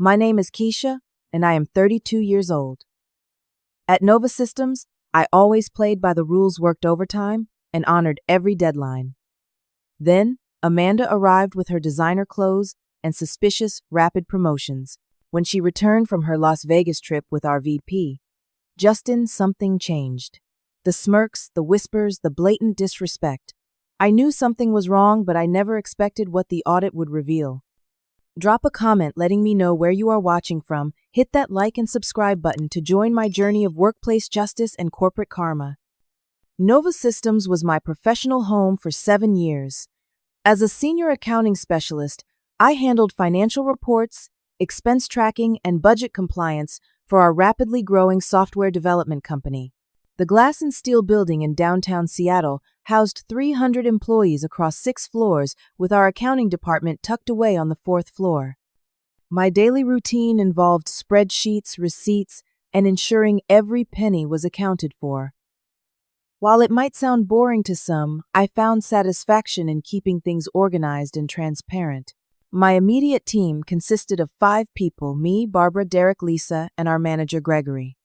My name is Keisha, and I am 32 years old. At Nova Systems, I always played by the rules, worked overtime, and honored every deadline. Then, Amanda arrived with her designer clothes and suspicious, rapid promotions. When she returned from her Las Vegas trip with our VP, Justin, something changed. The smirks, the whispers, the blatant disrespect. I knew something was wrong, but I never expected what the audit would reveal. Drop a comment letting me know where you are watching from. Hit that like and subscribe button to join my journey of workplace justice and corporate karma. Nova Systems was my professional home for 7 years. As a senior accounting specialist, I handled financial reports, expense tracking, and budget compliance for our rapidly growing software development company. The glass and steel building in downtown Seattle housed 300 employees across 6 floors, with our accounting department tucked away on the 4th floor. My daily routine involved spreadsheets, receipts, and ensuring every penny was accounted for. While it might sound boring to some, I found satisfaction in keeping things organized and transparent. My immediate team consisted of 5 people: me, Barbara, Derek, Lisa, and our manager, Gregory.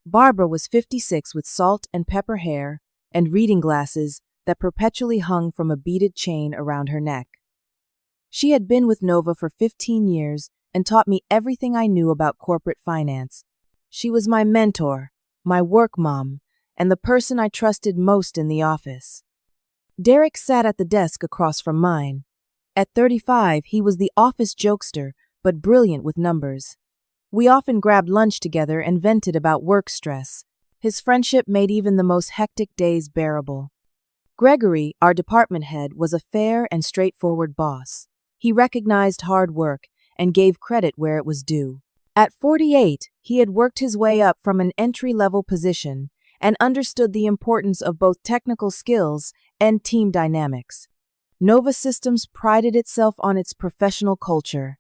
Barbara was 56 with salt and pepper hair and reading glasses that perpetually hung from a beaded chain around her neck. She had been with Nova for 15 years and taught me everything I knew about corporate finance. She was my mentor, my work mom, and the person I trusted most in the office. Derek sat at the desk across from mine. At 35, he was the office jokester, but brilliant with numbers. We often grabbed lunch together and vented about work stress. His friendship made even the most hectic days bearable. Gregory, our department head, was a fair and straightforward boss. He recognized hard work and gave credit where it was due. At 48, he had worked his way up from an entry-level position and understood the importance of both technical skills and team dynamics. Nova Systems prided itself on its professional culture.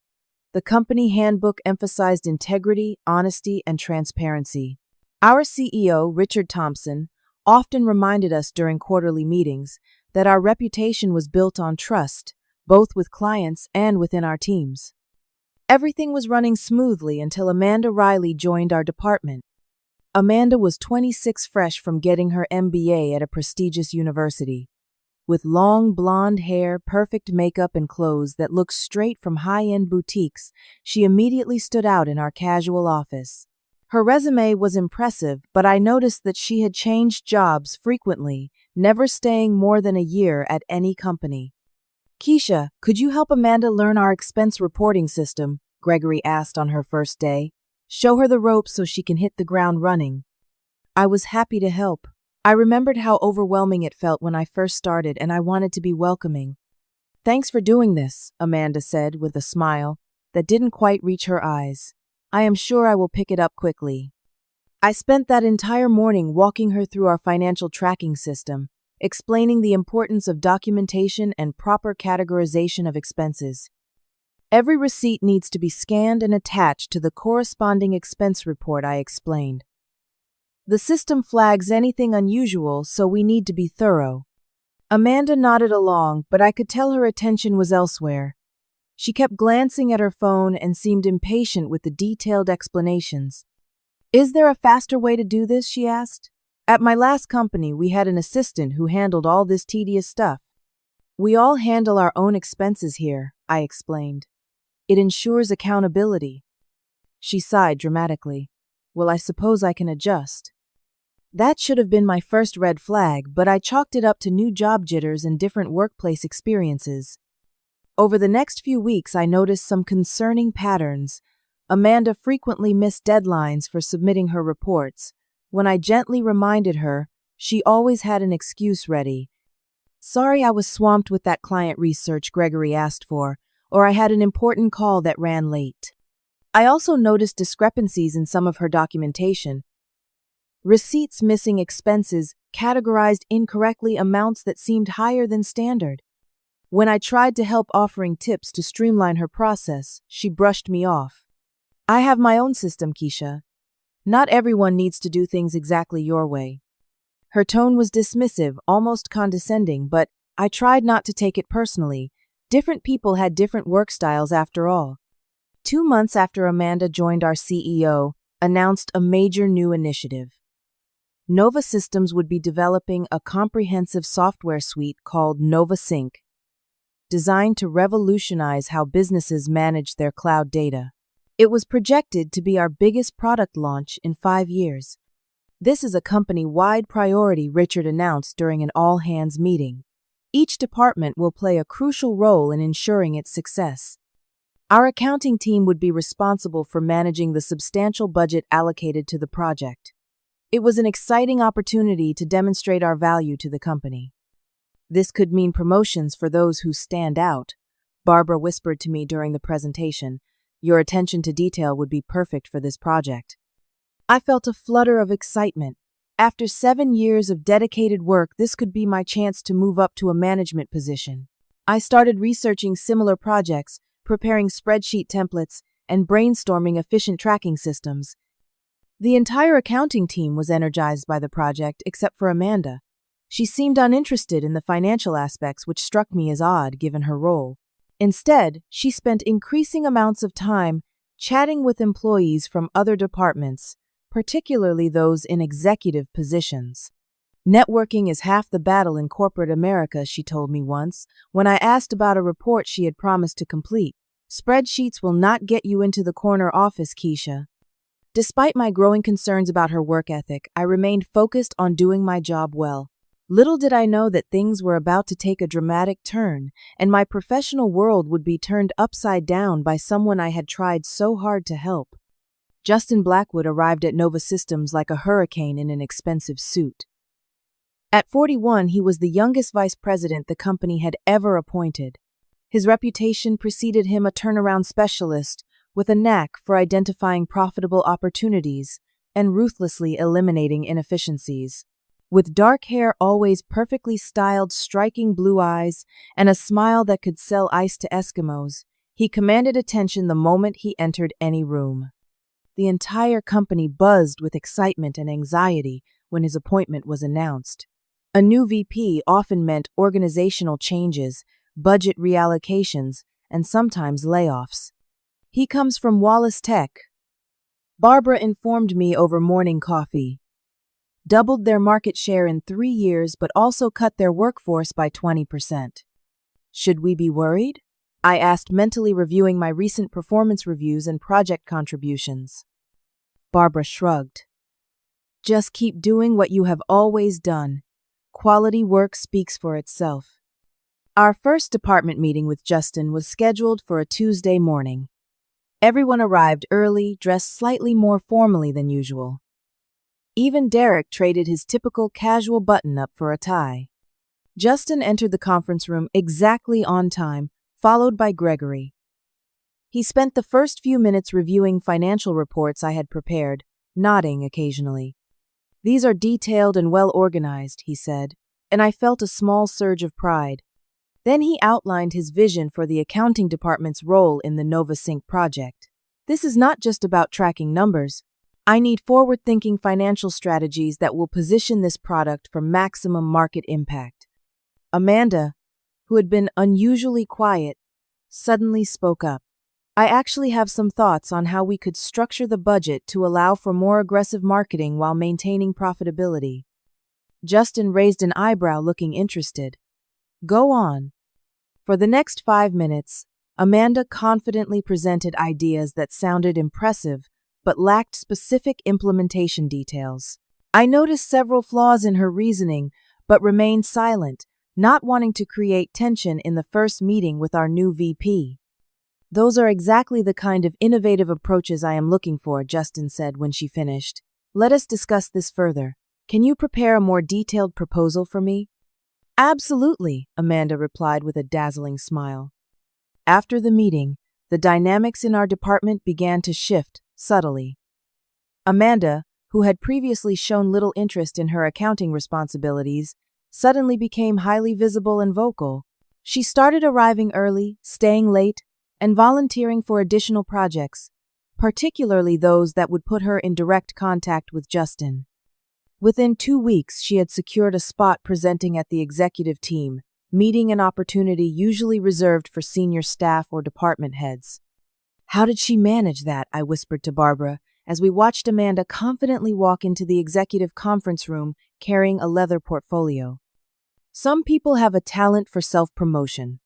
The company handbook emphasized integrity, honesty, and transparency. Our CEO, Richard Thompson, often reminded us during quarterly meetings that our reputation was built on trust, both with clients and within our teams. Everything was running smoothly until Amanda Riley joined our department. Amanda was 26, fresh from getting her MBA at a prestigious university. With long blonde hair, perfect makeup, and clothes that looked straight from high-end boutiques, she immediately stood out in our casual office. Her resume was impressive, but I noticed that she had changed jobs frequently, never staying more than a year at any company. "Keisha, could you help Amanda learn our expense reporting system?" Gregory asked on her first day. "Show her the ropes so she can hit the ground running." I was happy to help. I remembered how overwhelming it felt when I first started, and I wanted to be welcoming. "Thanks for doing this," Amanda said with a smile that didn't quite reach her eyes. "I am sure I will pick it up quickly." I spent that entire morning walking her through our financial tracking system, explaining the importance of documentation and proper categorization of expenses. Every receipt needs to be scanned and attached to the corresponding expense report, I explained. The system flags anything unusual, so we need to be thorough. Amanda nodded along, but I could tell her attention was elsewhere. She kept glancing at her phone and seemed impatient with the detailed explanations. "Is there a faster way to do this?" she asked. "At my last company, we had an assistant who handled all this tedious stuff." "We all handle our own expenses here," I explained. "It ensures accountability." She sighed dramatically. "Well, I suppose I can adjust." That should have been my first red flag, but I chalked it up to new job jitters and different workplace experiences. Over the next few weeks, I noticed some concerning patterns. Amanda frequently missed deadlines for submitting her reports. When I gently reminded her, she always had an excuse ready. "Sorry, I was swamped with that client research Gregory asked for, or I had an important call that ran late." I also noticed discrepancies in some of her documentation. Receipts missing expenses, categorized incorrectly amounts that seemed higher than standard. When I tried to help offering tips to streamline her process, she brushed me off. "I have my own system, Keisha. Not everyone needs to do things exactly your way." Her tone was dismissive, almost condescending, but I tried not to take it personally. Different people had different work styles after all. 2 months after Amanda joined, our CEO announced a major new initiative. Nova Systems would be developing a comprehensive software suite called NovaSync, designed to revolutionize how businesses manage their cloud data. It was projected to be our biggest product launch in 5 years. This is a company-wide priority, Richard announced during an all-hands meeting. Each department will play a crucial role in ensuring its success. Our accounting team would be responsible for managing the substantial budget allocated to the project. It was an exciting opportunity to demonstrate our value to the company. This could mean promotions for those who stand out, Barbara whispered to me during the presentation. Your attention to detail would be perfect for this project. I felt a flutter of excitement. After 7 years of dedicated work, this could be my chance to move up to a management position. I started researching similar projects, preparing spreadsheet templates, and brainstorming efficient tracking systems. The entire accounting team was energized by the project except for Amanda. She seemed uninterested in the financial aspects, which struck me as odd given her role. Instead, she spent increasing amounts of time chatting with employees from other departments, particularly those in executive positions. Networking is half the battle in corporate America, she told me once, when I asked about a report she had promised to complete. Spreadsheets will not get you into the corner office, Keisha. Despite my growing concerns about her work ethic, I remained focused on doing my job well. Little did I know that things were about to take a dramatic turn, and my professional world would be turned upside down by someone I had tried so hard to help. Justin Blackwood arrived at Nova Systems like a hurricane in an expensive suit. At 41, he was the youngest vice president the company had ever appointed. His reputation preceded him, a turnaround specialist with a knack for identifying profitable opportunities and ruthlessly eliminating inefficiencies. With dark hair always perfectly styled, striking blue eyes, and a smile that could sell ice to Eskimos, he commanded attention the moment he entered any room. The entire company buzzed with excitement and anxiety when his appointment was announced. A new VP often meant organizational changes, budget reallocations, and sometimes layoffs. He comes from Wallace Tech, Barbara informed me over morning coffee. Doubled their market share in 3 years, but also cut their workforce by 20%. Should we be worried? I asked, mentally reviewing my recent performance reviews and project contributions. Barbara shrugged. Just keep doing what you have always done. Quality work speaks for itself. Our first department meeting with Justin was scheduled for a Tuesday morning. Everyone arrived early, dressed slightly more formally than usual. Even Derek traded his typical casual button-up for a tie. Justin entered the conference room exactly on time, followed by Gregory. He spent the first few minutes reviewing financial reports I had prepared, nodding occasionally. These are detailed and well organized, he said, and I felt a small surge of pride. Then he outlined his vision for the accounting department's role in the NovaSync project. This is not just about tracking numbers. I need forward-thinking financial strategies that will position this product for maximum market impact. Amanda, who had been unusually quiet, suddenly spoke up. I actually have some thoughts on how we could structure the budget to allow for more aggressive marketing while maintaining profitability. Justin raised an eyebrow, looking interested. Go on. For the next 5 minutes, Amanda confidently presented ideas that sounded impressive but lacked specific implementation details. I noticed several flaws in her reasoning but remained silent, not wanting to create tension in the first meeting with our new VP. Those are exactly the kind of innovative approaches I am looking for, Justin said when she finished. Let us discuss this further. Can you prepare a more detailed proposal for me? Absolutely, Amanda replied with a dazzling smile. After the meeting, the dynamics in our department began to shift subtly. Amanda, who had previously shown little interest in her accounting responsibilities, suddenly became highly visible and vocal. She started arriving early, staying late, and volunteering for additional projects, particularly those that would put her in direct contact with Justin. Within 2 weeks, she had secured a spot presenting at the executive team, meeting an opportunity usually reserved for senior staff or department heads. How did she manage that? I whispered to Barbara as we watched Amanda confidently walk into the executive conference room carrying a leather portfolio. Some people have a talent for self-promotion,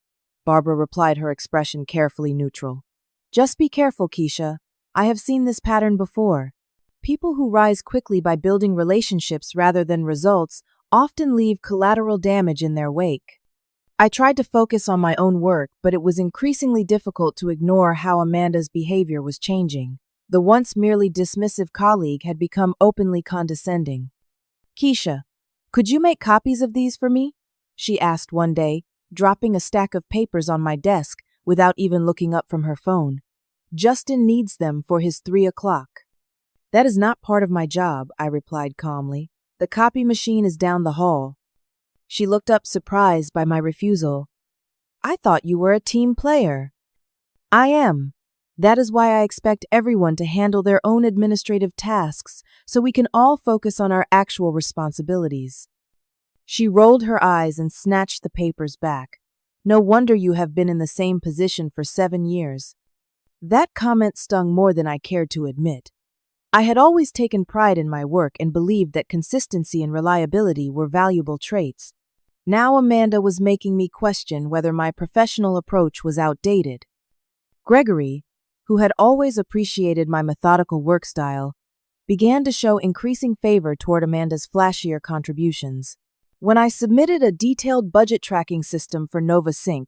Barbara replied, her expression carefully neutral. Just be careful, Keisha. I have seen this pattern before. People who rise quickly by building relationships rather than results often leave collateral damage in their wake. I tried to focus on my own work, but it was increasingly difficult to ignore how Amanda's behavior was changing. The once merely dismissive colleague had become openly condescending. Keisha, could you make copies of these for me? She asked one day, dropping a stack of papers on my desk without even looking up from her phone. Justin needs them for his 3 o'clock. That is not part of my job, I replied calmly. The copy machine is down the hall. She looked up surprised by my refusal. I thought you were a team player. I am. That is why I expect everyone to handle their own administrative tasks so we can all focus on our actual responsibilities. She rolled her eyes and snatched the papers back. No wonder you have been in the same position for 7 years. That comment stung more than I cared to admit. I had always taken pride in my work and believed that consistency and reliability were valuable traits. Now Amanda was making me question whether my professional approach was outdated. Gregory, who had always appreciated my methodical work style, began to show increasing favor toward Amanda's flashier contributions. When I submitted a detailed budget tracking system for NovaSync,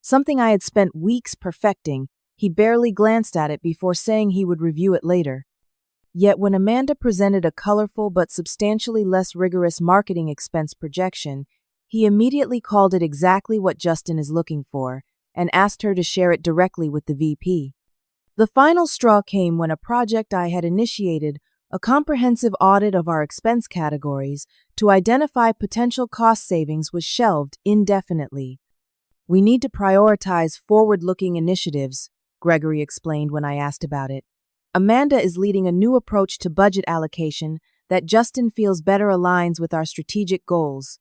something I had spent weeks perfecting, he barely glanced at it before saying he would review it later. Yet when Amanda presented a colorful but substantially less rigorous marketing expense projection, he immediately called it exactly what Justin is looking for and asked her to share it directly with the VP. The final straw came when a project I had initiated, a comprehensive audit of our expense categories to identify potential cost savings, was shelved indefinitely. We need to prioritize forward-looking initiatives, Gregory explained when I asked about it. Amanda is leading a new approach to budget allocation that Justin feels better aligns with our strategic goals.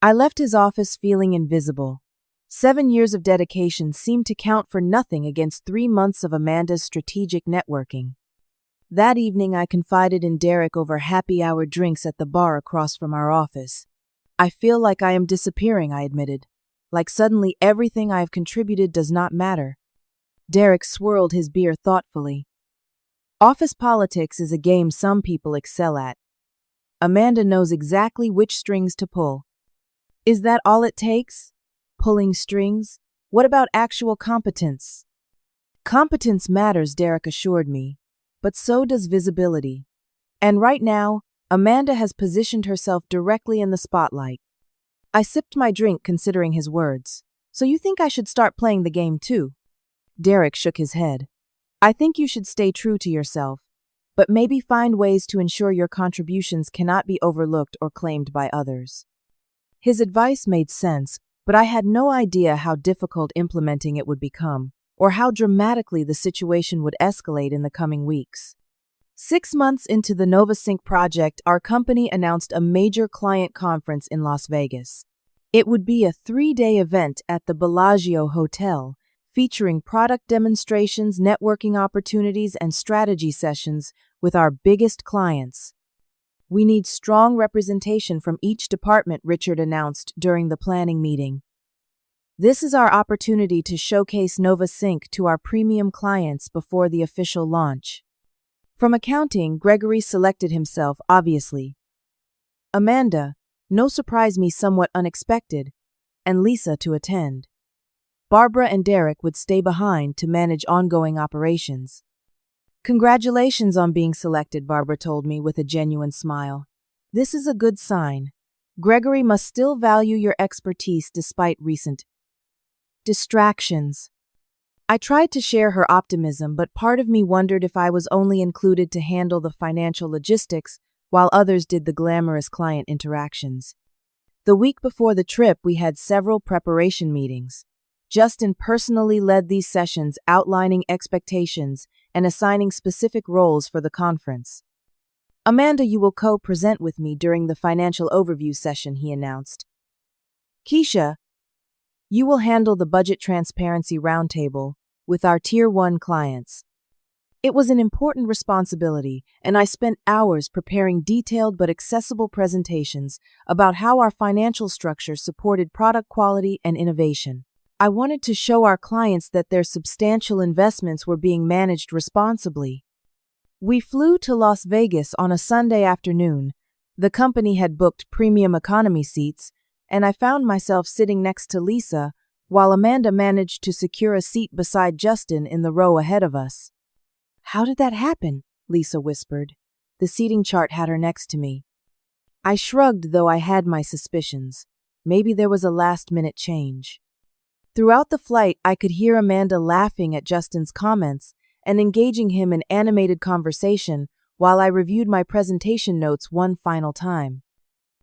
I left his office feeling invisible. 7 years of dedication seemed to count for nothing against 3 months of Amanda's strategic networking. That evening, I confided in Derek over happy hour drinks at the bar across from our office. I feel like I am disappearing, I admitted. Like suddenly everything I have contributed does not matter. Derek swirled his beer thoughtfully. Office politics is a game some people excel at. Amanda knows exactly which strings to pull. Is that all it takes? Pulling strings? What about actual competence? Competence matters, Derek assured me, but so does visibility. And right now, Amanda has positioned herself directly in the spotlight. I sipped my drink considering his words. So you think I should start playing the game too? Derek shook his head. I think you should stay true to yourself, but maybe find ways to ensure your contributions cannot be overlooked or claimed by others. His advice made sense, but I had no idea how difficult implementing it would become, or how dramatically the situation would escalate in the coming weeks. 6 months into the NovaSync project, our company announced a major client conference in Las Vegas. It would be a 3-day event at the Bellagio Hotel, featuring product demonstrations, networking opportunities, and strategy sessions with our biggest clients. We need strong representation from each department, Richard announced during the planning meeting. This is our opportunity to showcase NovaSync to our premium clients before the official launch. From accounting, Gregory selected himself, obviously. Amanda, no surprise me somewhat unexpected, and Lisa to attend. Barbara and Derek would stay behind to manage ongoing operations. Congratulations on being selected, Barbara told me with a genuine smile. This is a good sign. Gregory must still value your expertise despite recent distractions. I tried to share her optimism, but part of me wondered if I was only included to handle the financial logistics while others did the glamorous client interactions. The week before the trip, we had several preparation meetings. Justin personally led these sessions, outlining expectations and assigning specific roles for the conference. Amanda, you will co-present with me during the financial overview session, he announced. Keisha, you will handle the budget transparency roundtable, with our Tier 1 clients. It was an important responsibility, and I spent hours preparing detailed but accessible presentations about how our financial structure supported product quality and innovation. I wanted to show our clients that their substantial investments were being managed responsibly. We flew to Las Vegas on a Sunday afternoon. The company had booked premium economy seats, and I found myself sitting next to Lisa, while Amanda managed to secure a seat beside Justin in the row ahead of us. "How did that happen?" Lisa whispered. The seating chart had her next to me. I shrugged, though I had my suspicions. Maybe there was a last-minute change. Throughout the flight, I could hear Amanda laughing at Justin's comments and engaging him in animated conversation while I reviewed my presentation notes one final time.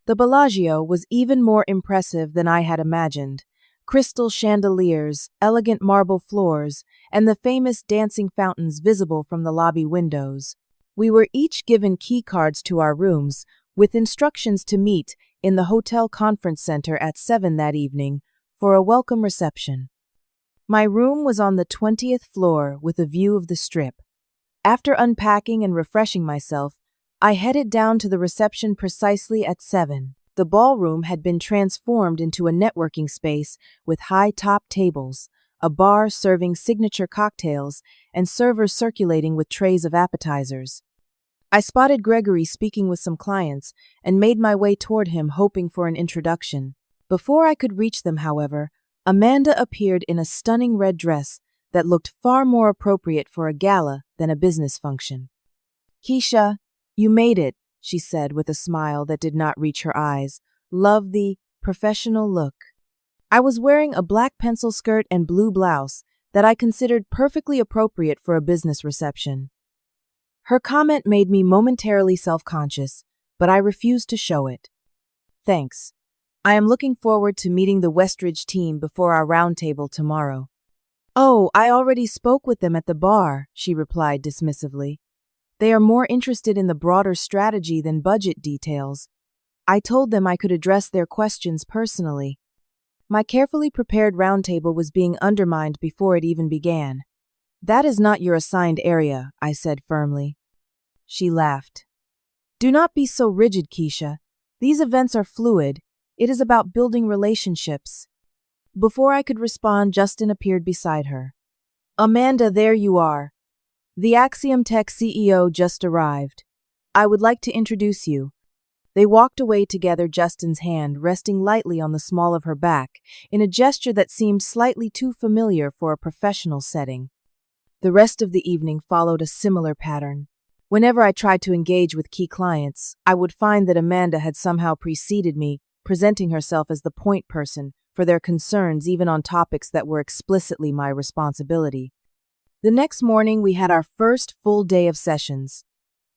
The Bellagio was even more impressive than I had imagined. Crystal chandeliers, elegant marble floors, and the famous dancing fountains visible from the lobby windows. We were each given key cards to our rooms, with instructions to meet in the hotel conference center at 7 that evening for a welcome reception. My room was on the 20th floor with a view of the Strip. After unpacking and refreshing myself, I headed down to the reception precisely at 7. The ballroom had been transformed into a networking space with high-top tables, a bar serving signature cocktails, and servers circulating with trays of appetizers. I spotted Gregory speaking with some clients and made my way toward him, hoping for an introduction. Before I could reach them, however, Amanda appeared in a stunning red dress that looked far more appropriate for a gala than a business function. "Keisha, you made it," she said with a smile that did not reach her eyes. "Love the professional look." I was wearing a black pencil skirt and blue blouse that I considered perfectly appropriate for a business reception. Her comment made me momentarily self-conscious, but I refused to show it. "Thanks. I am looking forward to meeting the Westridge team before our roundtable tomorrow." "Oh, I already spoke with them at the bar," she replied dismissively. "They are more interested in the broader strategy than budget details. I told them I could address their questions personally." My carefully prepared roundtable was being undermined before it even began. "That is not your assigned area," I said firmly. She laughed. "Do not be so rigid, Keisha. These events are fluid. It is about building relationships." Before I could respond, Justin appeared beside her. "Amanda, there you are. The Axiom Tech CEO just arrived. I would like to introduce you." They walked away together, Justin's hand resting lightly on the small of her back, in a gesture that seemed slightly too familiar for a professional setting. The rest of the evening followed a similar pattern. Whenever I tried to engage with key clients, I would find that Amanda had somehow preceded me, presenting herself as the point person for their concerns, even on topics that were explicitly my responsibility. The next morning, we had our first full day of sessions.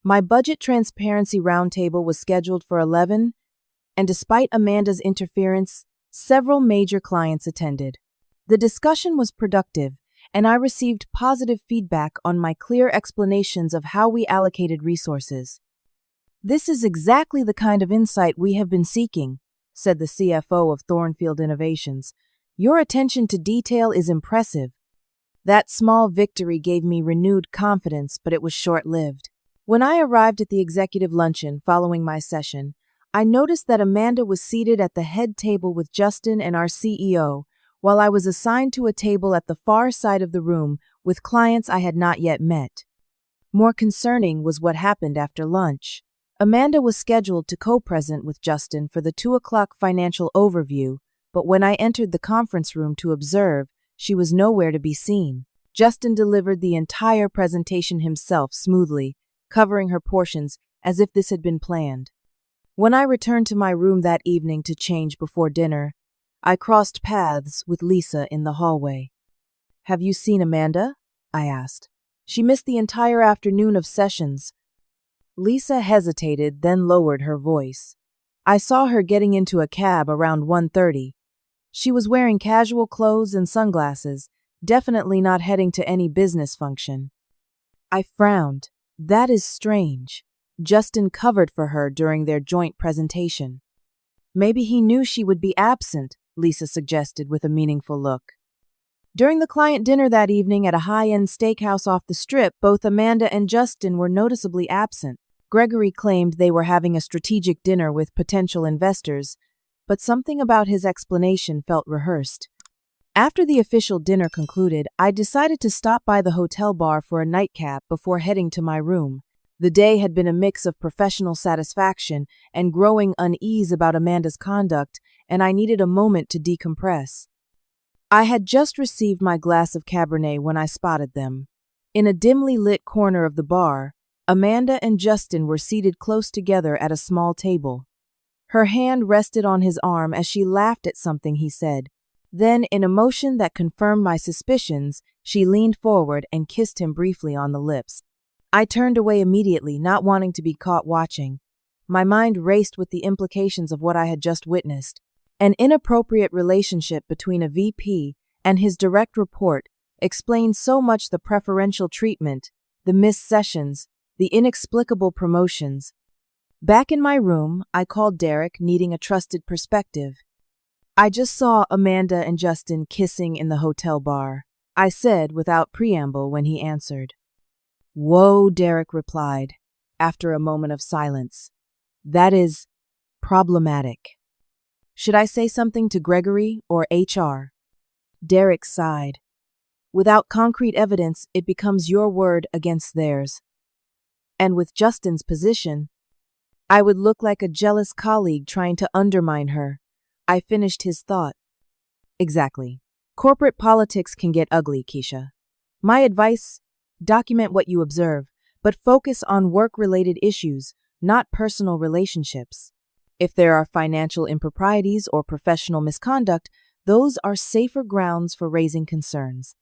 My budget transparency roundtable was scheduled for 11, and despite Amanda's interference, several major clients attended. The discussion was productive, and I received positive feedback on my clear explanations of how we allocated resources. "This is exactly the kind of insight we have been seeking," said the CFO of Thornfield Innovations. "Your attention to detail is impressive." That small victory gave me renewed confidence, but it was short-lived. When I arrived at the executive luncheon following my session, I noticed that Amanda was seated at the head table with Justin and our CEO, while I was assigned to a table at the far side of the room with clients I had not yet met. More concerning was what happened after lunch. Amanda was scheduled to co-present with Justin for the 2 o'clock financial overview, but when I entered the conference room to observe, she was nowhere to be seen. Justin delivered the entire presentation himself smoothly, covering her portions as if this had been planned. When I returned to my room that evening to change before dinner, I crossed paths with Lisa in the hallway. "Have you seen Amanda?" I asked. "She missed the entire afternoon of sessions." Lisa hesitated, then lowered her voice. "I saw her getting into a cab around 1:30. She was wearing casual clothes and sunglasses, definitely not heading to any business function." I frowned. That is strange. Justin covered for her during their joint presentation. "Maybe he knew she would be absent," Lisa suggested with a meaningful look. During the client dinner that evening at a high-end steakhouse off the strip, both Amanda and Justin were noticeably absent. Gregory claimed they were having a strategic dinner with potential investors, but something about his explanation felt rehearsed. After the official dinner concluded, I decided to stop by the hotel bar for a nightcap before heading to my room. The day had been a mix of professional satisfaction and growing unease about Amanda's conduct, and I needed a moment to decompress. I had just received my glass of Cabernet when I spotted them. In a dimly lit corner of the bar, Amanda and Justin were seated close together at a small table. Her hand rested on his arm as she laughed at something he said. Then, in a motion that confirmed my suspicions, she leaned forward and kissed him briefly on the lips. I turned away immediately, not wanting to be caught watching. My mind raced with the implications of what I had just witnessed. An inappropriate relationship between a VP and his direct report explained so much: the preferential treatment, the missed sessions, the inexplicable promotions. Back in my room, I called Derek, needing a trusted perspective. "I just saw Amanda and Justin kissing in the hotel bar," I said without preamble when he answered. "Whoa," Derek replied, after a moment of silence. "That is problematic. Should I say something to Gregory or HR?" Derek sighed. "Without concrete evidence, it becomes your word against theirs. And with Justin's position, I would look like a jealous colleague trying to undermine her." I finished his thought. "Exactly. Corporate politics can get ugly, Keisha. My advice: document what you observe, but focus on work-related issues, not personal relationships. If there are financial improprieties or professional misconduct, those are safer grounds for raising concerns."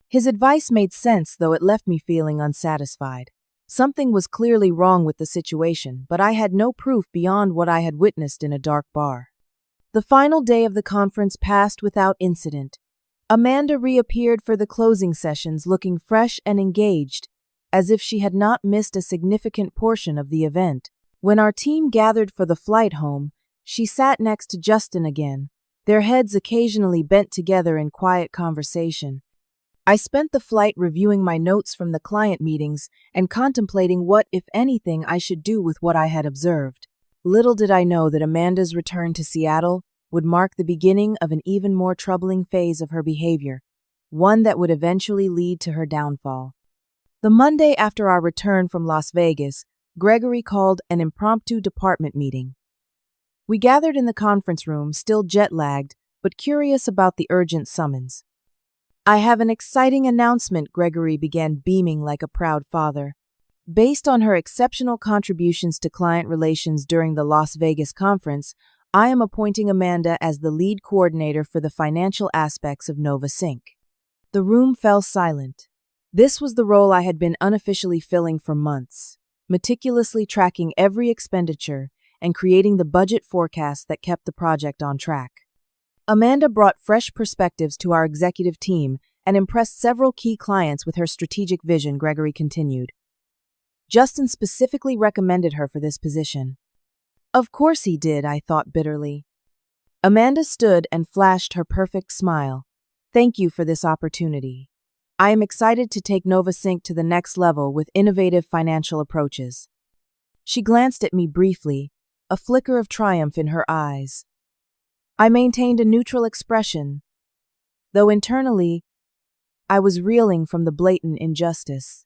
His advice made sense, though it left me feeling unsatisfied. Something was clearly wrong with the situation, but I had no proof beyond what I had witnessed in a dark bar. The final day of the conference passed without incident. Amanda reappeared for the closing sessions looking fresh and engaged, as if she had not missed a significant portion of the event. When our team gathered for the flight home, she sat next to Justin again, their heads occasionally bent together in quiet conversation. I spent the flight reviewing my notes from the client meetings and contemplating what, if anything, I should do with what I had observed. Little did I know that Amanda's return to Seattle would mark the beginning of an even more troubling phase of her behavior, one that would eventually lead to her downfall. The Monday after our return from Las Vegas, Gregory called an impromptu department meeting. We gathered in the conference room, still jet-lagged, but curious about the urgent summons. "I have an exciting announcement," Gregory began, beaming like a proud father. "Based on her exceptional contributions to client relations during the Las Vegas conference, I am appointing Amanda as the lead coordinator for the financial aspects of Nova Sync." The room fell silent. This was the role I had been unofficially filling for months, meticulously tracking every expenditure and creating the budget forecast that kept the project on track. Amanda brought fresh perspectives to our executive team and impressed several key clients with her strategic vision, Gregory continued. Justin specifically recommended her for this position. Of course he did, I thought bitterly. Amanda stood and flashed her perfect smile. Thank you for this opportunity. I am excited to take Nova Sync to the next level with innovative financial approaches. She glanced at me briefly, a flicker of triumph in her eyes. I maintained a neutral expression, though internally, I was reeling from the blatant injustice.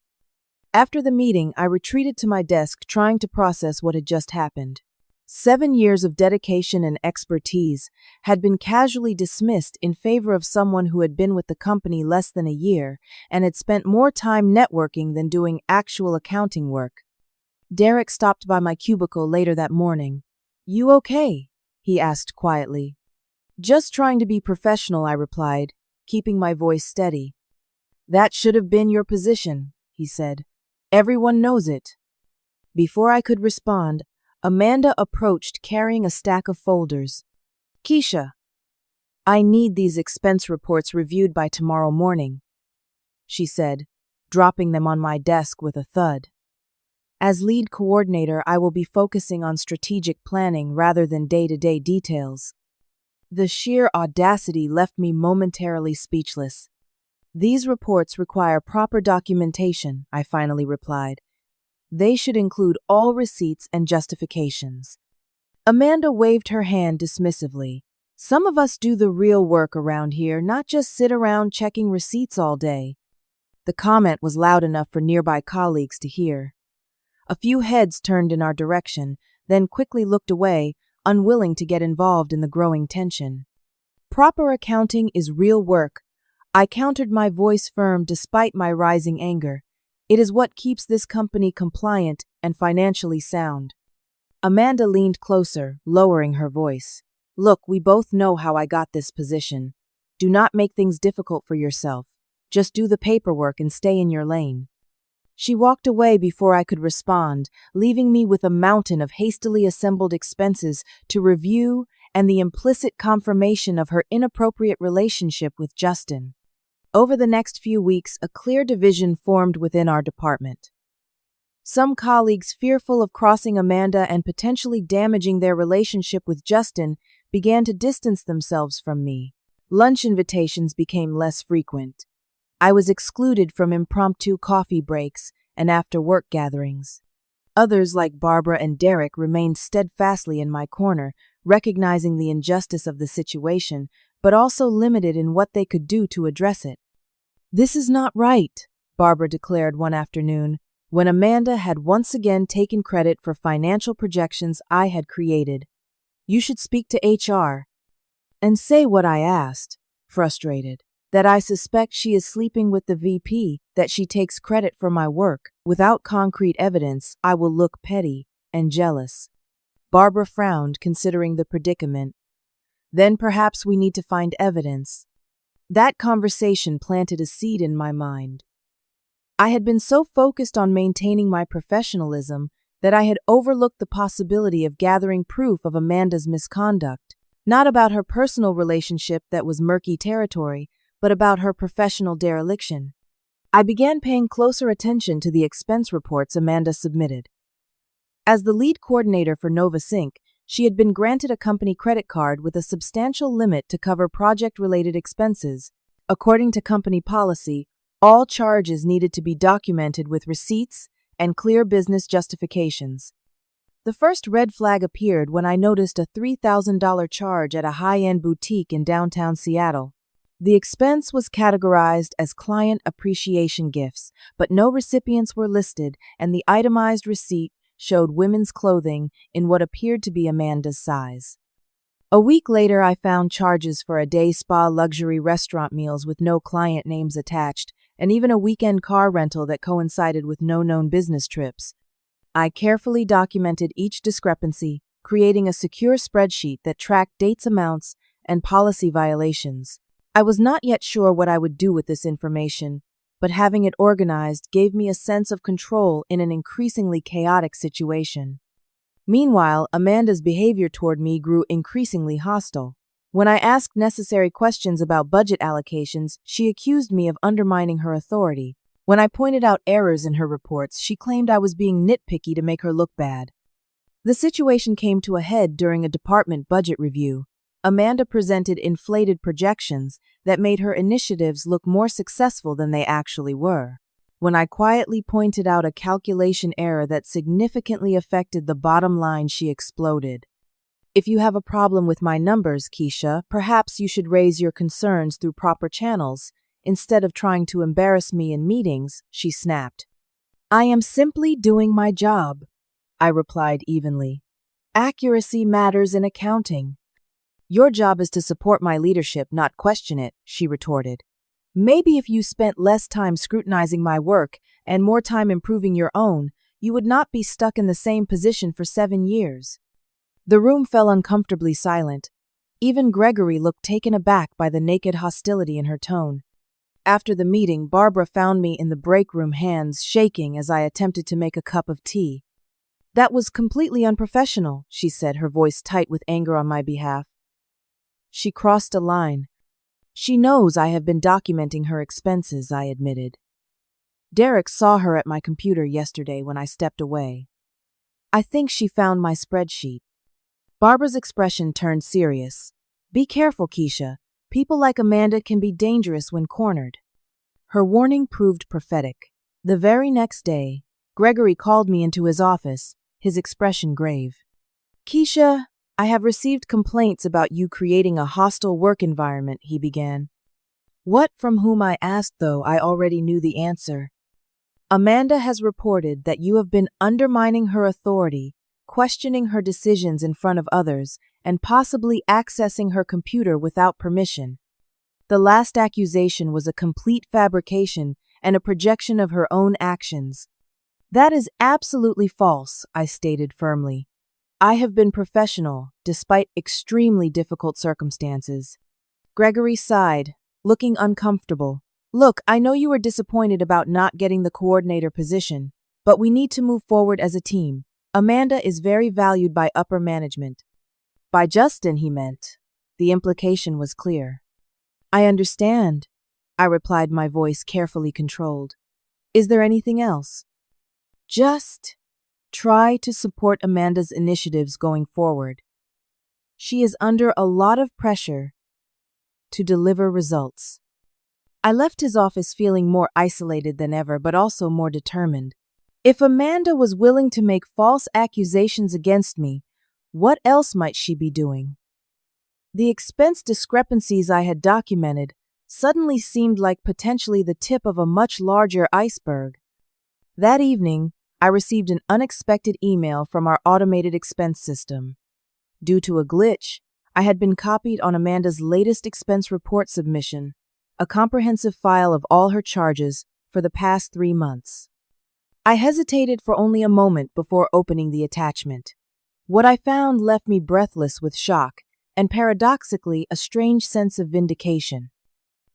After the meeting, I retreated to my desk, trying to process what had just happened. 7 years of dedication and expertise had been casually dismissed in favor of someone who had been with the company less than a year and had spent more time networking than doing actual accounting work. Derek stopped by my cubicle later that morning. "You okay?" he asked quietly. "Just trying to be professional," I replied, keeping my voice steady. "That should have been your position," he said. "Everyone knows it." Before I could respond, Amanda approached carrying a stack of folders. "Keisha, I need these expense reports reviewed by tomorrow morning," she said, dropping them on my desk with a thud. As lead coordinator, I will be focusing on strategic planning rather than day-to-day details. The sheer audacity left me momentarily speechless. These reports require proper documentation, I finally replied. They should include all receipts and justifications. Amanda waved her hand dismissively. Some of us do the real work around here, not just sit around checking receipts all day. The comment was loud enough for nearby colleagues to hear. A few heads turned in our direction, then quickly looked away, unwilling to get involved in the growing tension. Proper accounting is real work. I countered, my voice firm despite my rising anger. It is what keeps this company compliant and financially sound. Amanda leaned closer, lowering her voice. Look, we both know how I got this position. Do not make things difficult for yourself. Just do the paperwork and stay in your lane. She walked away before I could respond, leaving me with a mountain of hastily assembled expenses to review and the implicit confirmation of her inappropriate relationship with Justin. Over the next few weeks, a clear division formed within our department. Some colleagues, fearful of crossing Amanda and potentially damaging their relationship with Justin, began to distance themselves from me. Lunch invitations became less frequent. I was excluded from impromptu coffee breaks and after-work gatherings. Others, like Barbara and Derek, remained steadfastly in my corner, recognizing the injustice of the situation, but also limited in what they could do to address it. This is not right, Barbara declared one afternoon, when Amanda had once again taken credit for financial projections I had created. You should speak to HR and say what I asked, frustrated, that I suspect she is sleeping with the VP, that she takes credit for my work. Without concrete evidence, I will look petty and jealous. Barbara frowned, considering the predicament. Then perhaps we need to find evidence. That conversation planted a seed in my mind. I had been so focused on maintaining my professionalism that I had overlooked the possibility of gathering proof of Amanda's misconduct, not about her personal relationship that was murky territory, but about her professional dereliction. I began paying closer attention to the expense reports Amanda submitted. As the lead coordinator for NovaSync, she had been granted a company credit card with a substantial limit to cover project-related expenses. According to company policy, all charges needed to be documented with receipts and clear business justifications. The first red flag appeared when I noticed a $3,000 charge at a high-end boutique in downtown Seattle. The expense was categorized as client appreciation gifts, but no recipients were listed, and the itemized receipt showed women's clothing in what appeared to be Amanda's size. A week later, I found charges for a day spa luxury restaurant meals with no client names attached, and even a weekend car rental that coincided with no known business trips. I carefully documented each discrepancy, creating a secure spreadsheet that tracked dates, amounts, and policy violations. I was not yet sure what I would do with this information, but having it organized gave me a sense of control in an increasingly chaotic situation. Meanwhile, Amanda's behavior toward me grew increasingly hostile. When I asked necessary questions about budget allocations, she accused me of undermining her authority. When I pointed out errors in her reports, she claimed I was being nitpicky to make her look bad. The situation came to a head during a department budget review. Amanda presented inflated projections that made her initiatives look more successful than they actually were. When I quietly pointed out a calculation error that significantly affected the bottom line, she exploded. If you have a problem with my numbers, Keisha, perhaps you should raise your concerns through proper channels, instead of trying to embarrass me in meetings, she snapped. I am simply doing my job, I replied evenly. Accuracy matters in accounting. Your job is to support my leadership, not question it, she retorted. Maybe if you spent less time scrutinizing my work and more time improving your own, you would not be stuck in the same position for 7 years. The room fell uncomfortably silent. Even Gregory looked taken aback by the naked hostility in her tone. After the meeting, Barbara found me in the break room, hands shaking as I attempted to make a cup of tea. That was completely unprofessional, she said, her voice tight with anger on my behalf. She crossed a line. She knows I have been documenting her expenses, I admitted. Derek saw her at my computer yesterday when I stepped away. I think she found my spreadsheet. Barbara's expression turned serious. Be careful, Keisha. People like Amanda can be dangerous when cornered. Her warning proved prophetic. The very next day, Gregory called me into his office, his expression grave. "Keisha, I have received complaints about you creating a hostile work environment," he began. What from whom I asked, though I already knew the answer. "Amanda has reported that you have been undermining her authority, questioning her decisions in front of others, and possibly accessing her computer without permission. The last accusation was a complete fabrication and a projection of her own actions." "That is absolutely false," I stated firmly. "I have been professional, despite extremely difficult circumstances." Gregory sighed, looking uncomfortable. "Look, I know you are disappointed about not getting the coordinator position, but we need to move forward as a team. Amanda is very valued by upper management." By Justin, he meant. The implication was clear. "I understand," I replied, my voice carefully controlled. "Is there anything else?" "Just try to support Amanda's initiatives going forward. She is under a lot of pressure to deliver results." I left his office feeling more isolated than ever, but also more determined. If Amanda was willing to make false accusations against me, what else might she be doing? The expense discrepancies I had documented suddenly seemed like potentially the tip of a much larger iceberg. That evening, I received an unexpected email from our automated expense system. Due to a glitch, I had been copied on Amanda's latest expense report submission, a comprehensive file of all her charges for the past 3 months. I hesitated for only a moment before opening the attachment. What I found left me breathless with shock and paradoxically a strange sense of vindication.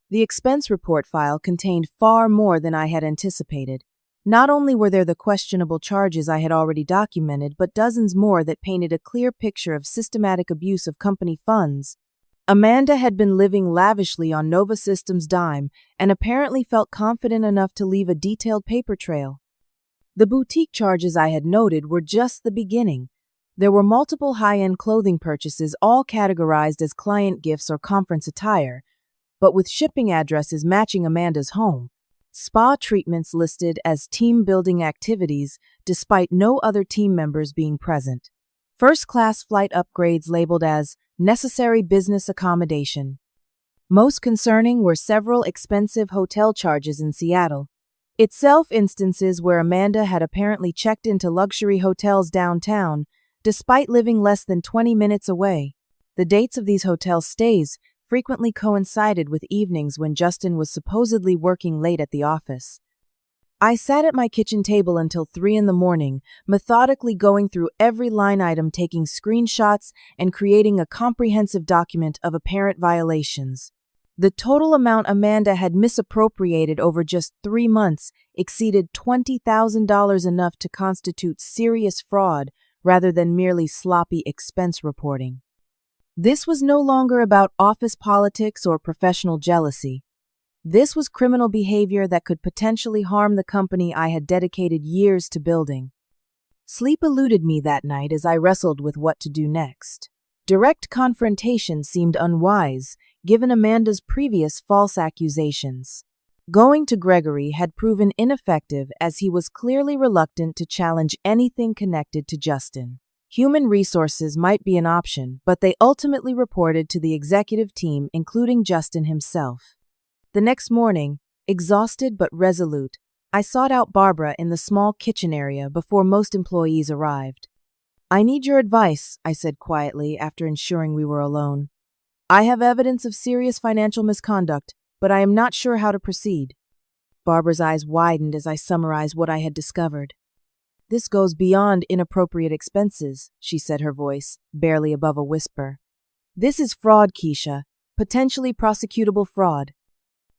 The expense report file contained far more than I had anticipated. Not only were there the questionable charges I had already documented, but dozens more that painted a clear picture of systematic abuse of company funds. Amanda had been living lavishly on Nova Systems' dime and apparently felt confident enough to leave a detailed paper trail. The boutique charges I had noted were just the beginning. There were multiple high-end clothing purchases, all categorized as client gifts or conference attire, but with shipping addresses matching Amanda's home. Spa treatments listed as team-building activities despite no other team members being present. First-class flight upgrades labeled as necessary business accommodation. Most concerning were several expensive hotel charges in Seattle. Itself instances where Amanda had apparently checked into luxury hotels downtown, despite living less than 20 minutes away. The dates of these hotel stays frequently coincided with evenings when Justin was supposedly working late at the office. I sat at my kitchen table until 3 in the morning, methodically going through every line item, taking screenshots, and creating a comprehensive document of apparent violations. The total amount Amanda had misappropriated over just 3 months exceeded $20,000, enough to constitute serious fraud rather than merely sloppy expense reporting. This was no longer about office politics or professional jealousy. This was criminal behavior that could potentially harm the company I had dedicated years to building. Sleep eluded me that night as I wrestled with what to do next. Direct confrontation seemed unwise, given Amanda's previous false accusations. Going to Gregory had proven ineffective, as he was clearly reluctant to challenge anything connected to Justin. Human resources might be an option, but they ultimately reported to the executive team, including Justin himself. The next morning, exhausted but resolute, I sought out Barbara in the small kitchen area before most employees arrived. "I need your advice," I said quietly after ensuring we were alone. "I have evidence of serious financial misconduct, but I am not sure how to proceed." Barbara's eyes widened as I summarized what I had discovered. "This goes beyond inappropriate expenses," she said, her voice barely above a whisper. "This is fraud, Keisha, potentially prosecutable fraud."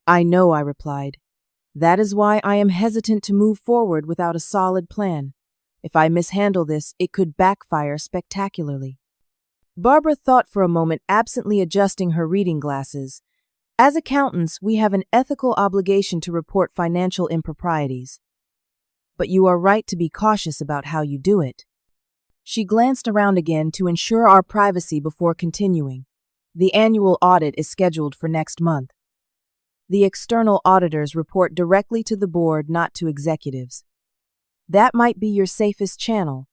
"I know," I replied. "That is why I am hesitant to move forward without a solid plan. If I mishandle this, it could backfire spectacularly." Barbara thought for a moment, absently adjusting her reading glasses. "As accountants, we have an ethical obligation to report financial improprieties. But you are right to be cautious about how you do it." She glanced around again to ensure our privacy before continuing. "The annual audit is scheduled for next month. The external auditors report directly to the board, not to executives. That might be your safest channel.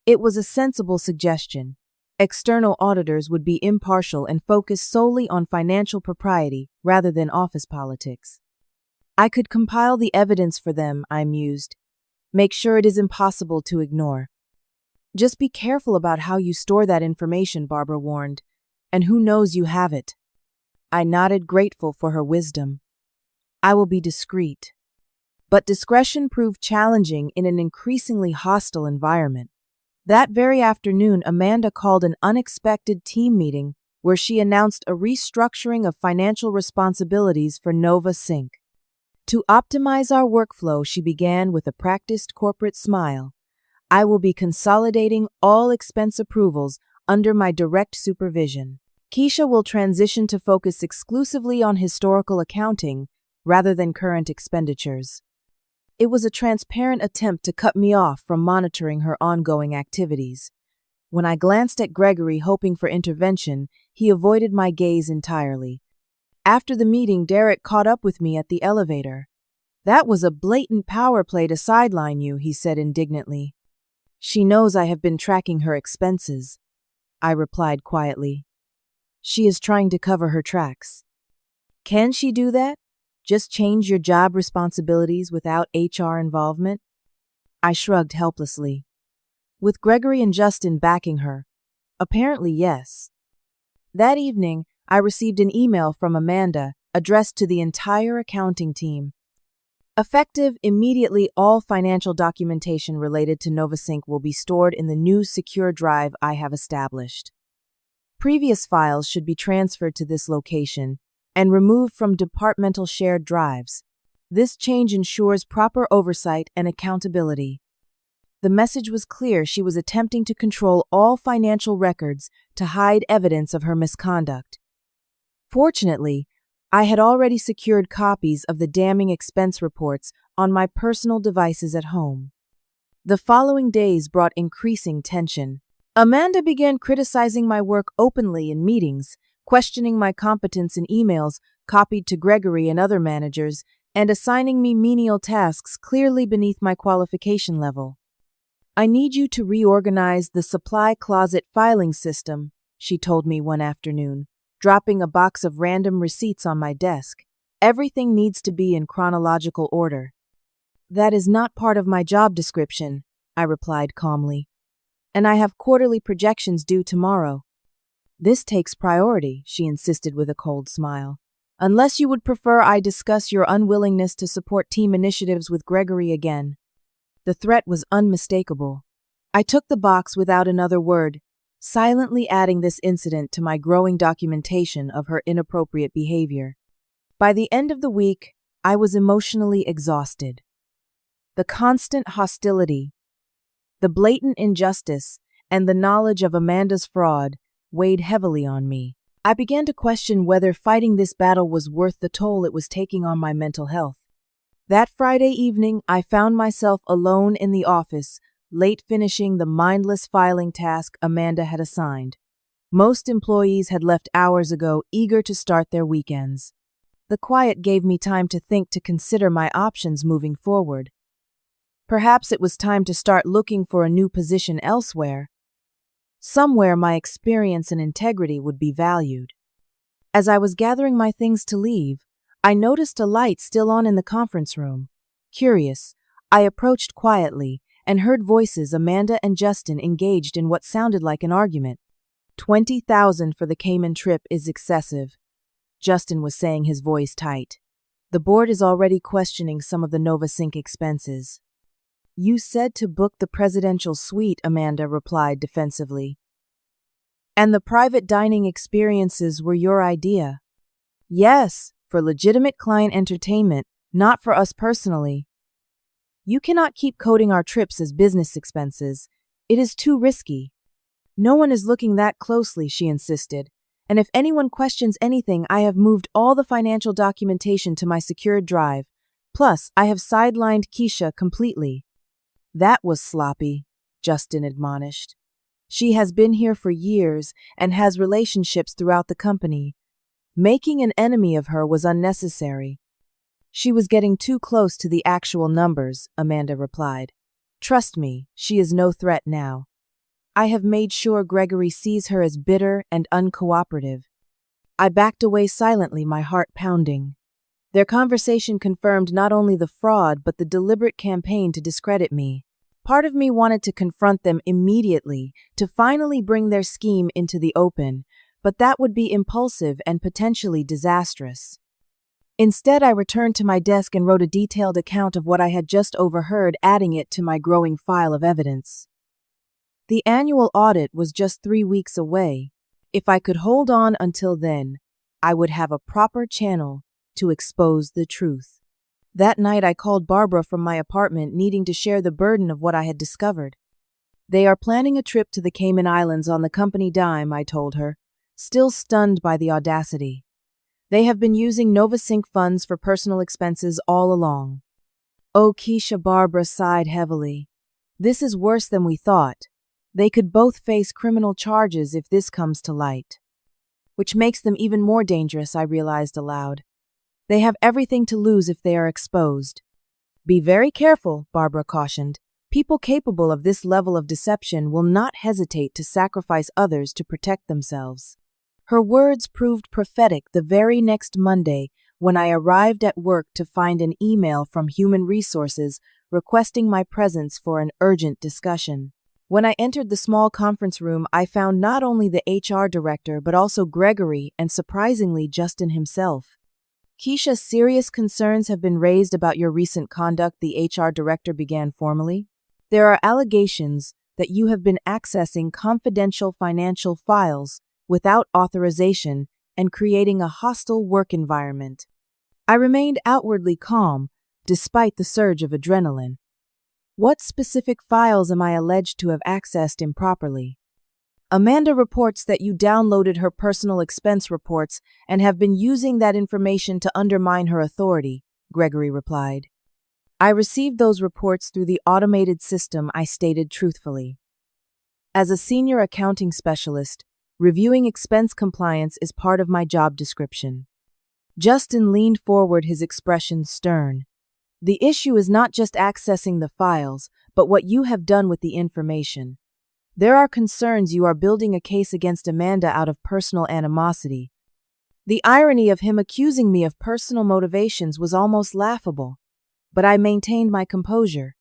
It was a sensible suggestion. External auditors would be impartial and focus solely on financial propriety rather than office politics. I could compile the evidence for them, I mused. Make sure it is impossible to ignore. Just be careful about how you store that information, Barbara warned. And who knows you have it? I nodded, grateful for her wisdom. I will be discreet. But discretion proved challenging in an increasingly hostile environment. That very afternoon, Amanda called an unexpected team meeting where she announced a restructuring of financial responsibilities for Nova Sync. To optimize our workflow, she began with a practiced corporate smile. I will be consolidating all expense approvals under my direct supervision. Keisha will transition to focus exclusively on historical accounting rather than current expenditures. It was a transparent attempt to cut me off from monitoring her ongoing activities. When I glanced at Gregory hoping for intervention, he avoided my gaze entirely. After the meeting, Derek caught up with me at the elevator. That was a blatant power play to sideline you, he said indignantly. She knows I have been tracking her expenses, I replied quietly. She is trying to cover her tracks. Can she do that? Just change your job responsibilities without HR involvement? I shrugged helplessly. With Gregory and Justin backing her, apparently yes. That evening, I received an email from Amanda addressed to the entire accounting team. Effective immediately, all financial documentation related to NovaSync will be stored in the new secure drive I have established. Previous files should be transferred to this location and removed from departmental shared drives. This change ensures proper oversight and accountability. The message was clear: she was attempting to control all financial records to hide evidence of her misconduct. Fortunately, I had already secured copies of the damning expense reports on my personal devices at home. The following days brought increasing tension. Amanda began criticizing my work openly in meetings, questioning my competence in emails copied to Gregory and other managers, and assigning me menial tasks clearly beneath my qualification level. I need you to reorganize the supply closet filing system, she told me one afternoon, dropping a box of random receipts on my desk. Everything needs to be in chronological order. That is not part of my job description, I replied calmly. And I have quarterly projections due tomorrow. This takes priority, she insisted with a cold smile. Unless you would prefer I discuss your unwillingness to support team initiatives with Gregory again. The threat was unmistakable. I took the box without another word, silently adding this incident to my growing documentation of her inappropriate behavior. By the end of the week, I was emotionally exhausted. The constant hostility, the blatant injustice, and the knowledge of Amanda's fraud weighed heavily on me. I began to question whether fighting this battle was worth the toll it was taking on my mental health. That Friday evening, I found myself alone in the office, late finishing the mindless filing task Amanda had assigned. Most employees had left hours ago, eager to start their weekends. The quiet gave me time to think, to consider my options moving forward. Perhaps it was time to start looking for a new position elsewhere. Somewhere my experience and integrity would be valued. As I was gathering my things to leave, I noticed a light still on in the conference room. Curious, I approached quietly and heard voices. Amanda and Justin engaged in what sounded like an argument. $20,000 for the Cayman trip is excessive, Justin was saying, his voice tight. The board is already questioning some of the NovaSync expenses. You said to book the presidential suite, Amanda replied defensively. And the private dining experiences were your idea. Yes, for legitimate client entertainment, not for us personally. You cannot keep coding our trips as business expenses. It is too risky. No one is looking that closely, she insisted. And if anyone questions anything, I have moved all the financial documentation to my secured drive. Plus, I have sidelined Keisha completely. That was sloppy, Justin admonished. She has been here for years and has relationships throughout the company. Making an enemy of her was unnecessary. She was getting too close to the actual numbers, Amanda replied. Trust me, she is no threat now. I have made sure Gregory sees her as bitter and uncooperative. I backed away silently, my heart pounding. Their conversation confirmed not only the fraud but the deliberate campaign to discredit me. Part of me wanted to confront them immediately, to finally bring their scheme into the open, but that would be impulsive and potentially disastrous. Instead, I returned to my desk and wrote a detailed account of what I had just overheard, adding it to my growing file of evidence. The annual audit was just 3 weeks away. If I could hold on until then, I would have a proper channel to expose the truth. That night, I called Barbara from my apartment, needing to share the burden of what I had discovered. They are planning a trip to the Cayman Islands on the company dime, I told her, still stunned by the audacity. They have been using NovaSync funds for personal expenses all along. Oh, Keisha, Barbara sighed heavily. This is worse than we thought. They could both face criminal charges if this comes to light. Which makes them even more dangerous, I realized aloud. They have everything to lose if they are exposed. Be very careful, Barbara cautioned. People capable of this level of deception will not hesitate to sacrifice others to protect themselves. Her words proved prophetic the very next Monday when I arrived at work to find an email from Human Resources requesting my presence for an urgent discussion. When I entered the small conference room, I found not only the HR director but also Gregory and, surprisingly, Justin himself. Keisha, serious concerns have been raised about your recent conduct, the HR director began formally. There are allegations that you have been accessing confidential financial files without authorization and creating a hostile work environment. I remained outwardly calm, despite the surge of adrenaline. What specific files am I alleged to have accessed improperly? Amanda reports that you downloaded her personal expense reports and have been using that information to undermine her authority, Gregory replied. I received those reports through the automated system, I stated truthfully. As a senior accounting specialist, reviewing expense compliance is part of my job description. Justin leaned forward, his expression stern. The issue is not just accessing the files, but what you have done with the information. There are concerns you are building a case against Amanda out of personal animosity. The irony of him accusing me of personal motivations was almost laughable, but I maintained my composure.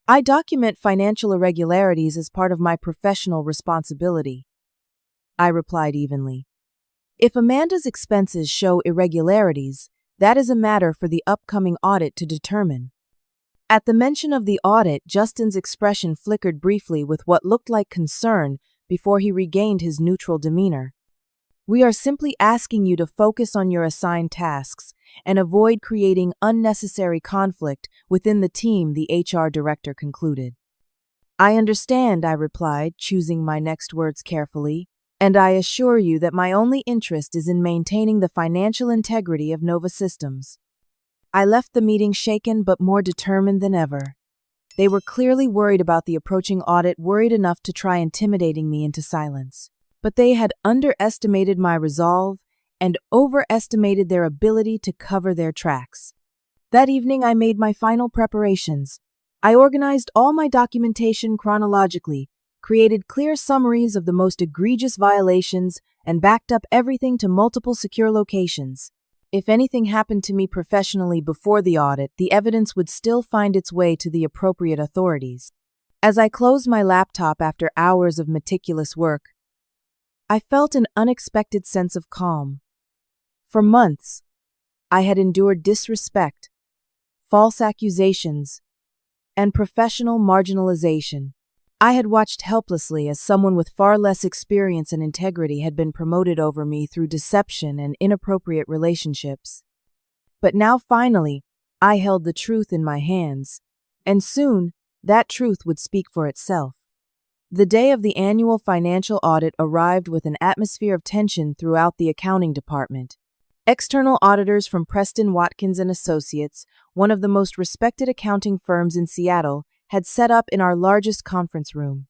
I document financial irregularities as part of my professional responsibility, I replied evenly. If Amanda's expenses show irregularities, that is a matter for the upcoming audit to determine. At the mention of the audit, Justin's expression flickered briefly with what looked like concern before he regained his neutral demeanor. We are simply asking you to focus on your assigned tasks and avoid creating unnecessary conflict within the team, the HR director concluded. I understand, I replied, choosing my next words carefully. And I assure you that my only interest is in maintaining the financial integrity of Nova Systems. I left the meeting shaken but more determined than ever. They were clearly worried about the approaching audit, worried enough to try intimidating me into silence. But they had underestimated my resolve and overestimated their ability to cover their tracks. That evening, I made my final preparations. I organized all my documentation chronologically, created clear summaries of the most egregious violations, and backed up everything to multiple secure locations. If anything happened to me professionally before the audit, the evidence would still find its way to the appropriate authorities. As I closed my laptop after hours of meticulous work, I felt an unexpected sense of calm. For months, I had endured disrespect, false accusations, and professional marginalization. I had watched helplessly as someone with far less experience and integrity had been promoted over me through deception and inappropriate relationships. But now finally, I held the truth in my hands, and soon that truth would speak for itself. The day of the annual financial audit arrived with an atmosphere of tension throughout the accounting department. External auditors from Preston Watkins & Associates, one of the most respected accounting firms in Seattle, had set up in our largest conference room.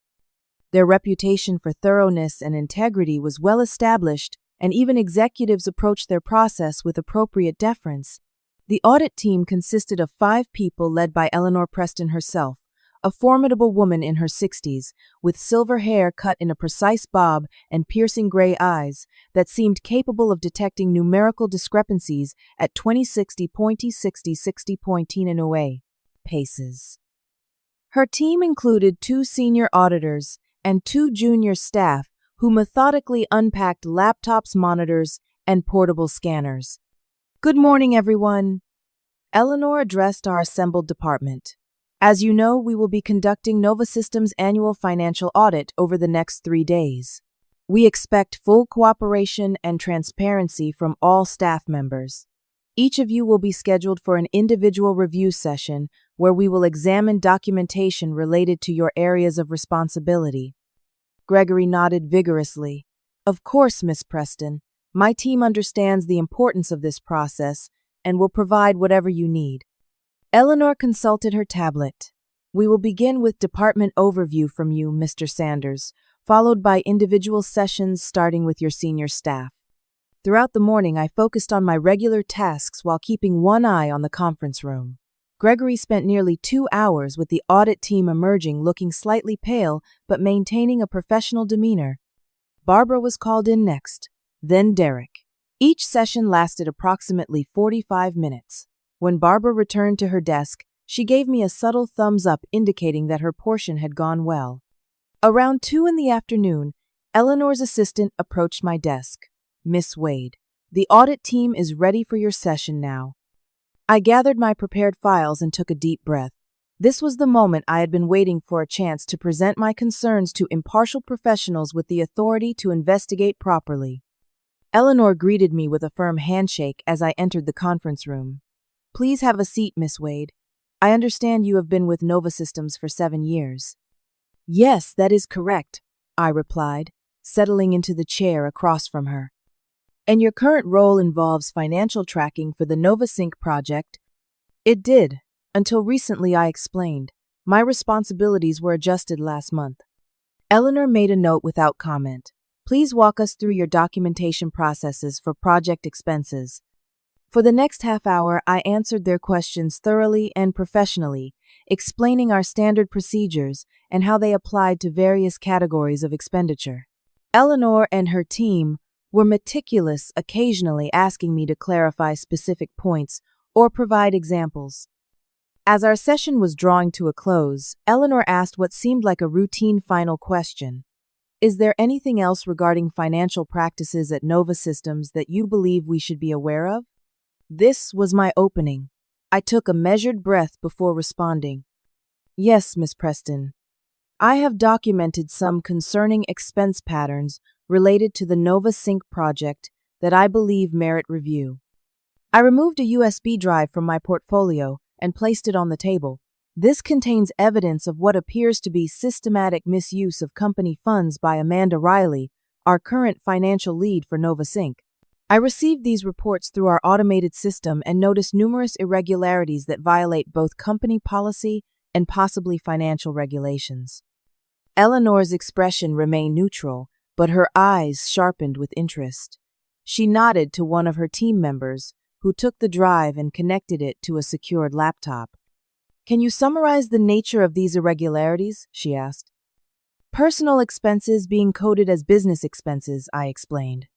Their reputation for thoroughness and integrity was well established, and even executives approach their process with appropriate deference. The audit team consisted of 5 people led by Eleanor Preston herself, a formidable woman in her 60s, with silver hair cut in a precise bob and piercing gray eyes that seemed capable of detecting numerical discrepancies at 2060.6060.9 paces. Her team included 2 senior auditors and 2 junior staff who methodically unpacked laptops, monitors, and portable scanners. "Good morning, everyone," Eleanor addressed our assembled department. "As you know, we will be conducting Nova Systems' annual financial audit over the next 3 days. We expect full cooperation and transparency from all staff members. Each of you will be scheduled for an individual review session where we will examine documentation related to your areas of responsibility." Gregory nodded vigorously. "Of course, Miss Preston. My team understands the importance of this process and will provide whatever you need." Eleanor consulted her tablet. "We will begin with department overview from you, Mr. Sanders, followed by individual sessions starting with your senior staff." Throughout the morning, I focused on my regular tasks while keeping one eye on the conference room. Gregory spent nearly 2 hours with the audit team emerging looking slightly pale but maintaining a professional demeanor. Barbara was called in next, then Derek. Each session lasted approximately 45 minutes. When Barbara returned to her desk, she gave me a subtle thumbs up indicating that her portion had gone well. Around 2 in the afternoon, Eleanor's assistant approached my desk. "Miss Wade, the audit team is ready for your session now." I gathered my prepared files and took a deep breath. This was the moment I had been waiting for, a chance to present my concerns to impartial professionals with the authority to investigate properly. Eleanor greeted me with a firm handshake as I entered the conference room. "Please have a seat, Miss Wade. I understand you have been with Nova Systems for 7 years. "Yes, that is correct," I replied, settling into the chair across from her. "And your current role involves financial tracking for the NovaSync project?" "It did, until recently," I explained. "My responsibilities were adjusted last month." Eleanor made a note without comment. "Please walk us through your documentation processes for project expenses." For the next half hour, I answered their questions thoroughly and professionally, explaining our standard procedures and how they applied to various categories of expenditure. Eleanor and her team were meticulous, occasionally asking me to clarify specific points or provide examples. As our session was drawing to a close, Eleanor asked what seemed like a routine final question. "Is there anything else regarding financial practices at Nova Systems that you believe we should be aware of?" This was my opening. I took a measured breath before responding. "Yes, Miss Preston. I have documented some concerning expense patterns related to the NovaSync project that I believe merit review." I removed a USB drive from my portfolio and placed it on the table. "This contains evidence of what appears to be systematic misuse of company funds by Amanda Riley, our current financial lead for NovaSync. I received these reports through our automated system and noticed numerous irregularities that violate both company policy and possibly financial regulations." Eleanor's expression remained neutral, but her eyes sharpened with interest. She nodded to one of her team members, who took the drive and connected it to a secured laptop. "Can you summarize the nature of these irregularities?" she asked. "Personal expenses being coded as business expenses," I explained.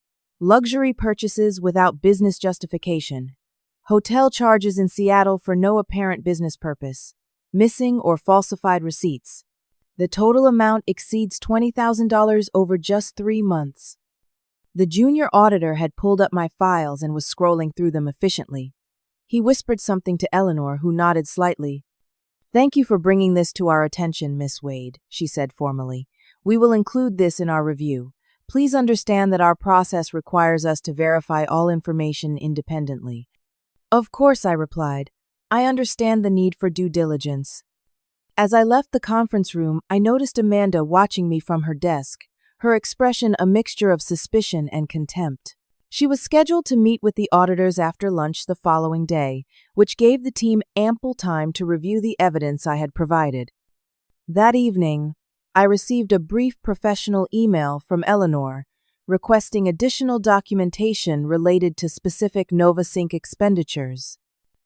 "Luxury purchases without business justification. Hotel charges in Seattle for no apparent business purpose. Missing or falsified receipts. The total amount exceeds $20,000 over just 3 months." The junior auditor had pulled up my files and was scrolling through them efficiently. He whispered something to Eleanor, who nodded slightly. "Thank you for bringing this to our attention, Miss Wade," she said formally. "We will include this in our review. Please understand that our process requires us to verify all information independently." "Of course," I replied. "I understand the need for due diligence." As I left the conference room, I noticed Amanda watching me from her desk, her expression a mixture of suspicion and contempt. She was scheduled to meet with the auditors after lunch the following day, which gave the team ample time to review the evidence I had provided. That evening, I received a brief professional email from Eleanor requesting additional documentation related to specific NovaSync expenditures.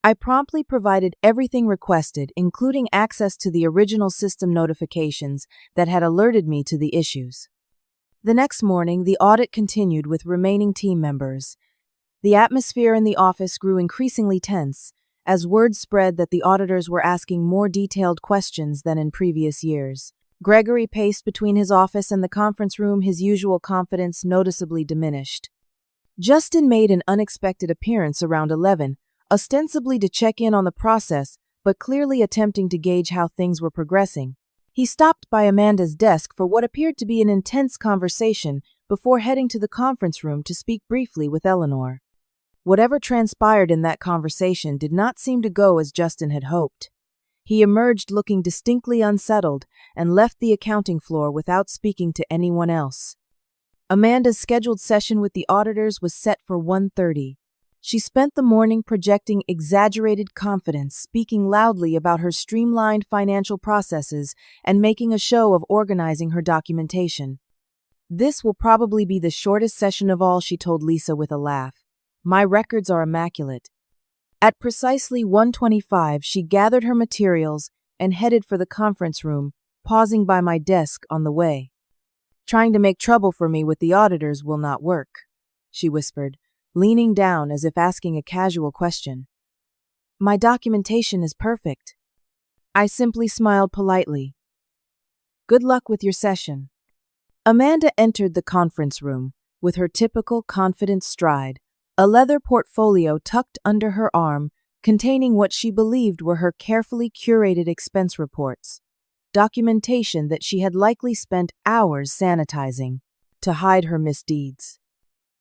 I promptly provided everything requested, including access to the original system notifications that had alerted me to the issues. The next morning, the audit continued with remaining team members. The atmosphere in the office grew increasingly tense, as word spread that the auditors were asking more detailed questions than in previous years. Gregory paced between his office and the conference room, his usual confidence noticeably diminished. Justin made an unexpected appearance around 11, ostensibly to check in on the process, but clearly attempting to gauge how things were progressing. He stopped by Amanda's desk for what appeared to be an intense conversation before heading to the conference room to speak briefly with Eleanor. Whatever transpired in that conversation did not seem to go as Justin had hoped. He emerged looking distinctly unsettled and left the accounting floor without speaking to anyone else. Amanda's scheduled session with the auditors was set for 1:30. She spent the morning projecting exaggerated confidence, speaking loudly about her streamlined financial processes and making a show of organizing her documentation. "This will probably be the shortest session of all," she told Lisa with a laugh. "My records are immaculate." At precisely 1:25, she gathered her materials and headed for the conference room, pausing by my desk on the way. "Trying to make trouble for me with the auditors will not work," she whispered, leaning down as if asking a casual question. "My documentation is perfect." I simply smiled politely. "Good luck with your session." Amanda entered the conference room with her typical confident stride, a leather portfolio tucked under her arm containing what she believed were her carefully curated expense reports, documentation that she had likely spent hours sanitizing to hide her misdeeds.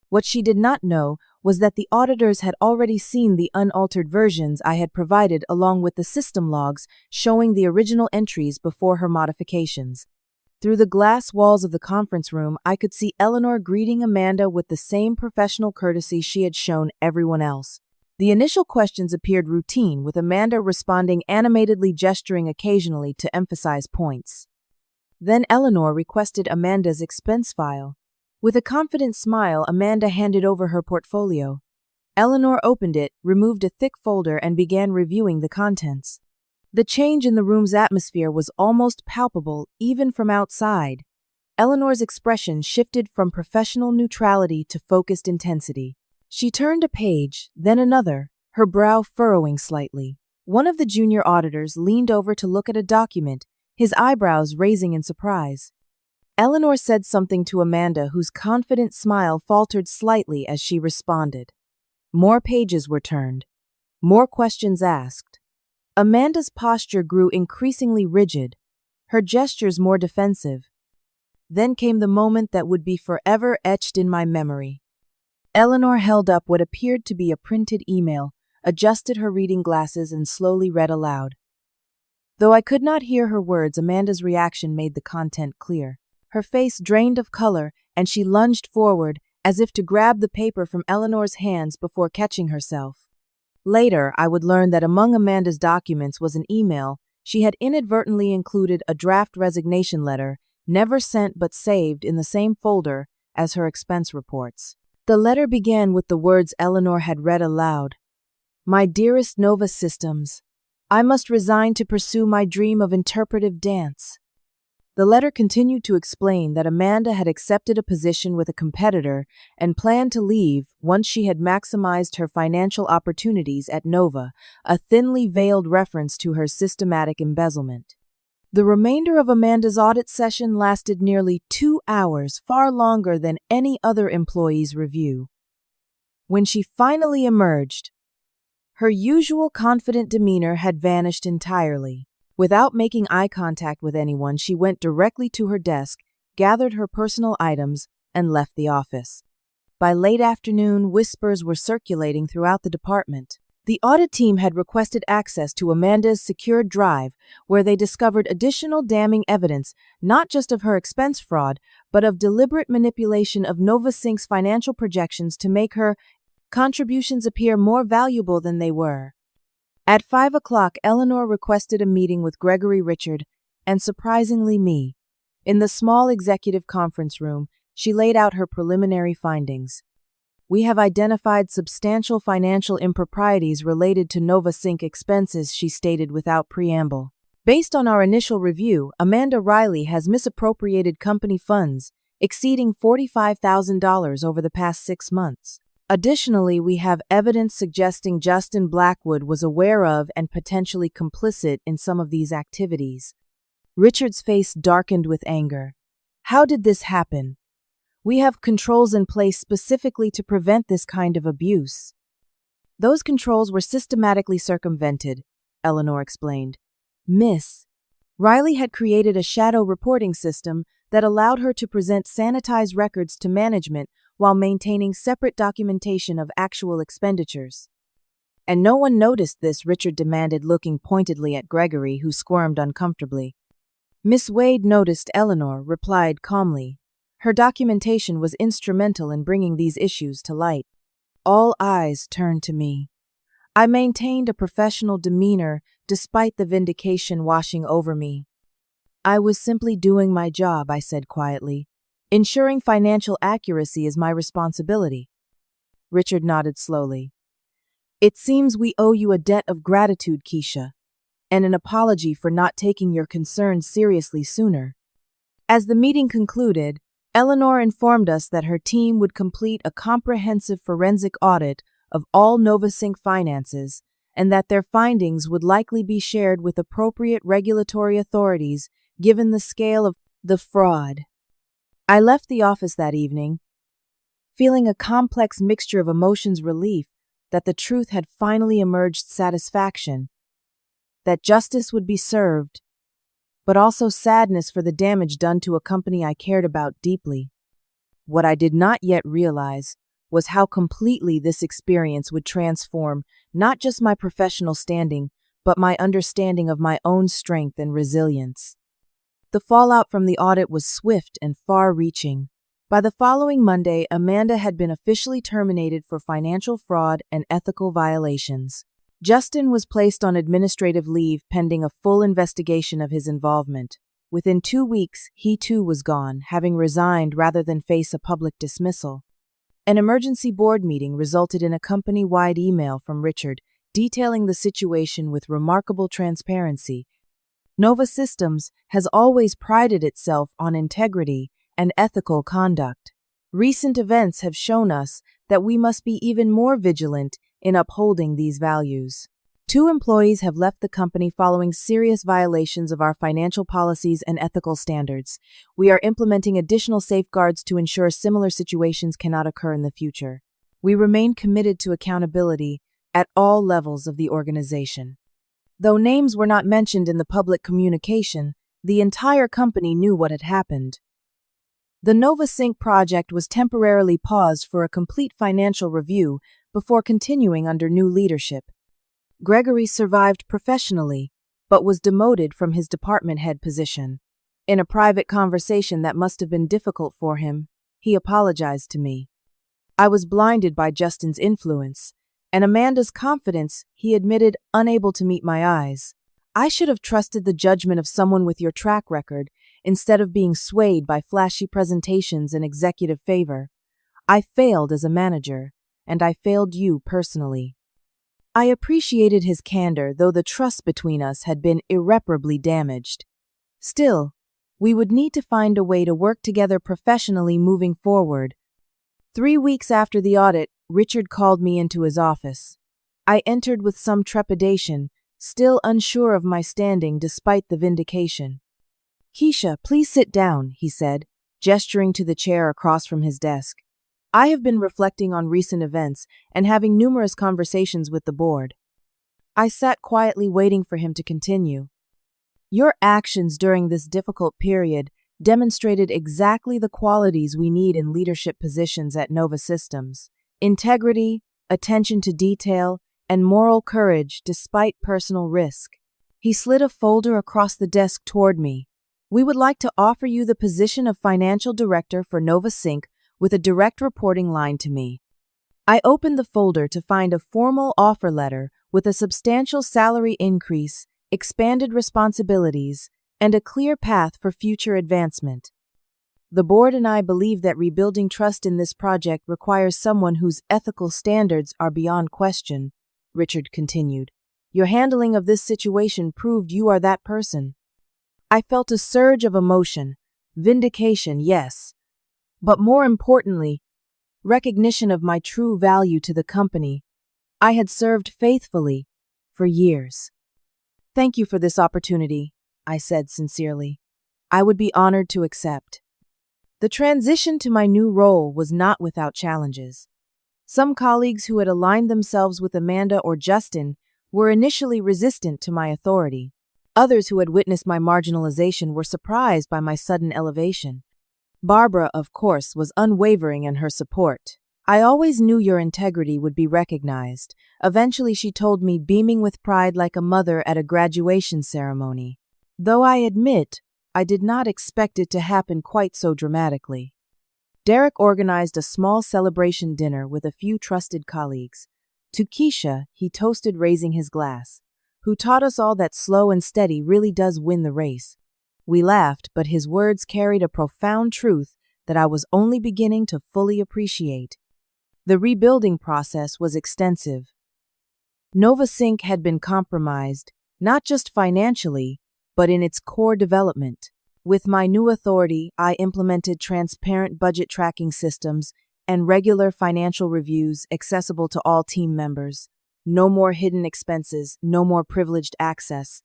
What she did not know was that the auditors had already seen the unaltered versions I had provided along with the system logs showing the original entries before her modifications. Through the glass walls of the conference room, I could see Eleanor greeting Amanda with the same professional courtesy she had shown everyone else. The initial questions appeared routine, with Amanda responding animatedly, gesturing occasionally to emphasize points. Then Eleanor requested Amanda's expense file. With a confident smile, Amanda handed over her portfolio. Eleanor opened it, removed a thick folder, and began reviewing the contents. The change in the room's atmosphere was almost palpable, even from outside. Eleanor's expression shifted from professional neutrality to focused intensity. She turned a page, then another, her brow furrowing slightly. One of the junior auditors leaned over to look at a document, his eyebrows raising in surprise. Eleanor said something to Amanda, whose confident smile faltered slightly as she responded. More pages were turned. More questions asked. Amanda's posture grew increasingly rigid, her gestures more defensive. Then came the moment that would be forever etched in my memory. Eleanor held up what appeared to be a printed email, adjusted her reading glasses, and slowly read aloud. Though I could not hear her words, Amanda's reaction made the content clear. Her face drained of color, and she lunged forward as if to grab the paper from Eleanor's hands before catching herself. Later, I would learn that among Amanda's documents was an email she had inadvertently included a draft resignation letter, never sent but saved in the same folder as her expense reports. The letter began with the words Eleanor had read aloud. "My dearest Nova Systems, I must resign to pursue my dream of interpretive dance." The letter continued to explain that Amanda had accepted a position with a competitor and planned to leave once she had maximized her financial opportunities at Nova, a thinly veiled reference to her systematic embezzlement. The remainder of Amanda's audit session lasted nearly 2 hours, far longer than any other employee's review. When she finally emerged, her usual confident demeanor had vanished entirely. Without making eye contact with anyone, she went directly to her desk, gathered her personal items, and left the office. By late afternoon, whispers were circulating throughout the department. The audit team had requested access to Amanda's secured drive, where they discovered additional damning evidence, not just of her expense fraud, but of deliberate manipulation of NovaSync's financial projections to make her contributions appear more valuable than they were. At 5 o'clock, Eleanor requested a meeting with Gregory, Richard, and surprisingly me. In the small executive conference room, She laid out her preliminary findings. We have identified substantial financial improprieties related to NovaSync expenses, she stated without preamble. Based on our initial review, Amanda Riley has misappropriated company funds exceeding $45,000 over the past 6 months. Additionally, we have evidence suggesting Justin Blackwood was aware of and potentially complicit in some of these activities. Richard's face darkened with anger. How did this happen? We have controls in place specifically to prevent this kind of abuse. Those controls were systematically circumvented, Eleanor explained. Miss Riley had created a shadow reporting system that allowed her to present sanitized records to management while maintaining separate documentation of actual expenditures. And no one noticed this, Richard demanded, looking pointedly at Gregory, who squirmed uncomfortably. Miss Wade noticed, Eleanor replied calmly. Her documentation was instrumental in bringing these issues to light. All eyes turned to me. I maintained a professional demeanor despite the vindication washing over me. I was simply doing my job, I said quietly. Ensuring financial accuracy is my responsibility. Richard nodded slowly. It seems we owe you a debt of gratitude, Keisha, and an apology for not taking your concerns seriously sooner. As the meeting concluded, Eleanor informed us that her team would complete a comprehensive forensic audit of all NovaSync finances and that their findings would likely be shared with appropriate regulatory authorities given the scale of the fraud. I left the office that evening, feeling a complex mixture of emotions: relief that the truth had finally emerged, satisfaction that justice would be served, but also sadness for the damage done to a company I cared about deeply. What I did not yet realize was how completely this experience would transform not just my professional standing, but my understanding of my own strength and resilience. The fallout from the audit was swift and far-reaching. By the following Monday, Amanda had been officially terminated for financial fraud and ethical violations. Justin was placed on administrative leave pending a full investigation of his involvement. Within 2 weeks, he too was gone, having resigned rather than face a public dismissal. An emergency board meeting resulted in a company-wide email from Richard detailing the situation with remarkable transparency. Nova Systems has always prided itself on integrity and ethical conduct. Recent events have shown us that we must be even more vigilant in upholding these values. 2 employees have left the company following serious violations of our financial policies and ethical standards. We are implementing additional safeguards to ensure similar situations cannot occur in the future. We remain committed to accountability at all levels of the organization. Though names were not mentioned in the public communication, the entire company knew what had happened. The NovaSync project was temporarily paused for a complete financial review before continuing under new leadership. Gregory survived professionally, but was demoted from his department head position. In a private conversation that must have been difficult for him, he apologized to me. I was blinded by Justin's influence, and Amanda's confidence, he admitted, unable to meet my eyes. I should have trusted the judgment of someone with your track record instead of being swayed by flashy presentations and executive favor. I failed as a manager, and I failed you personally. I appreciated his candor, though the trust between us had been irreparably damaged. Still, we would need to find a way to work together professionally moving forward. 3 weeks after the audit, Richard called me into his office. I entered with some trepidation, still unsure of my standing despite the vindication. Keisha, please sit down, he said, gesturing to the chair across from his desk. I have been reflecting on recent events and having numerous conversations with the board. I sat quietly waiting for him to continue. Your actions during this difficult period demonstrated exactly the qualities we need in leadership positions at Nova Systems: integrity, attention to detail, and moral courage despite personal risk. He slid a folder across the desk toward me. We would like to offer you the position of financial director for NovaSync with a direct reporting line to me. I opened the folder to find a formal offer letter with a substantial salary increase, expanded responsibilities, and a clear path for future advancement. The board and I believe that rebuilding trust in this project requires someone whose ethical standards are beyond question, Richard continued. Your handling of this situation proved you are that person. I felt a surge of emotion, vindication, yes, but more importantly, recognition of my true value to the company I had served faithfully for years. Thank you for this opportunity, I said sincerely. I would be honored to accept. The transition to my new role was not without challenges. Some colleagues who had aligned themselves with Amanda or Justin were initially resistant to my authority. Others who had witnessed my marginalization were surprised by my sudden elevation. Barbara, of course, was unwavering in her support. I always knew your integrity would be recognized. Eventually, she told me, beaming with pride like a mother at a graduation ceremony. Though I admit, I did not expect it to happen quite so dramatically. Derek organized a small celebration dinner with a few trusted colleagues. To Keisha, he toasted, raising his glass, who taught us all that slow and steady really does win the race. We laughed, but his words carried a profound truth that I was only beginning to fully appreciate. The rebuilding process was extensive. NovaSync had been compromised, not just financially, but in its core development. With my new authority, I implemented transparent budget tracking systems and regular financial reviews accessible to all team members. No more hidden expenses, no more privileged access.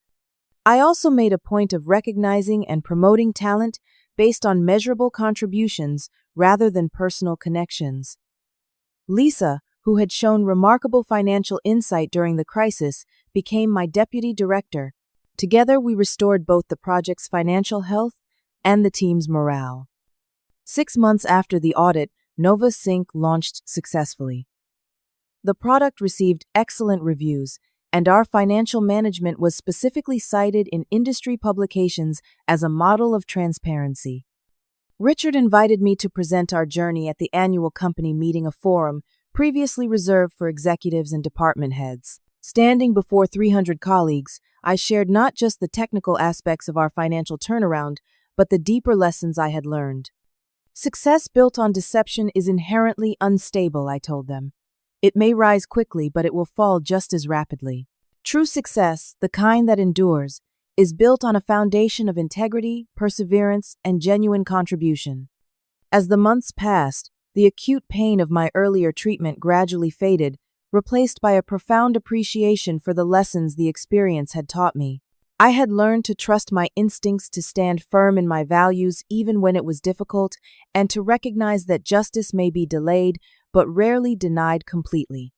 I also made a point of recognizing and promoting talent based on measurable contributions rather than personal connections. Lisa, who had shown remarkable financial insight during the crisis, became my deputy director. Together, we restored both the project's financial health and the team's morale. 6 months after the audit, NovaSync launched successfully. The product received excellent reviews, and our financial management was specifically cited in industry publications as a model of transparency. Richard invited me to present our journey at the annual company meeting, a forum previously reserved for executives and department heads. Standing before 300 colleagues, I shared not just the technical aspects of our financial turnaround, but the deeper lessons I had learned. Success built on deception is inherently unstable, I told them. It may rise quickly, but it will fall just as rapidly. True success, the kind that endures, is built on a foundation of integrity, perseverance, and genuine contribution. As the months passed, the acute pain of my earlier treatment gradually faded, replaced by a profound appreciation for the lessons the experience had taught me. I had learned to trust my instincts, to stand firm in my values even when it was difficult, and to recognize that justice may be delayed but rarely denied completely.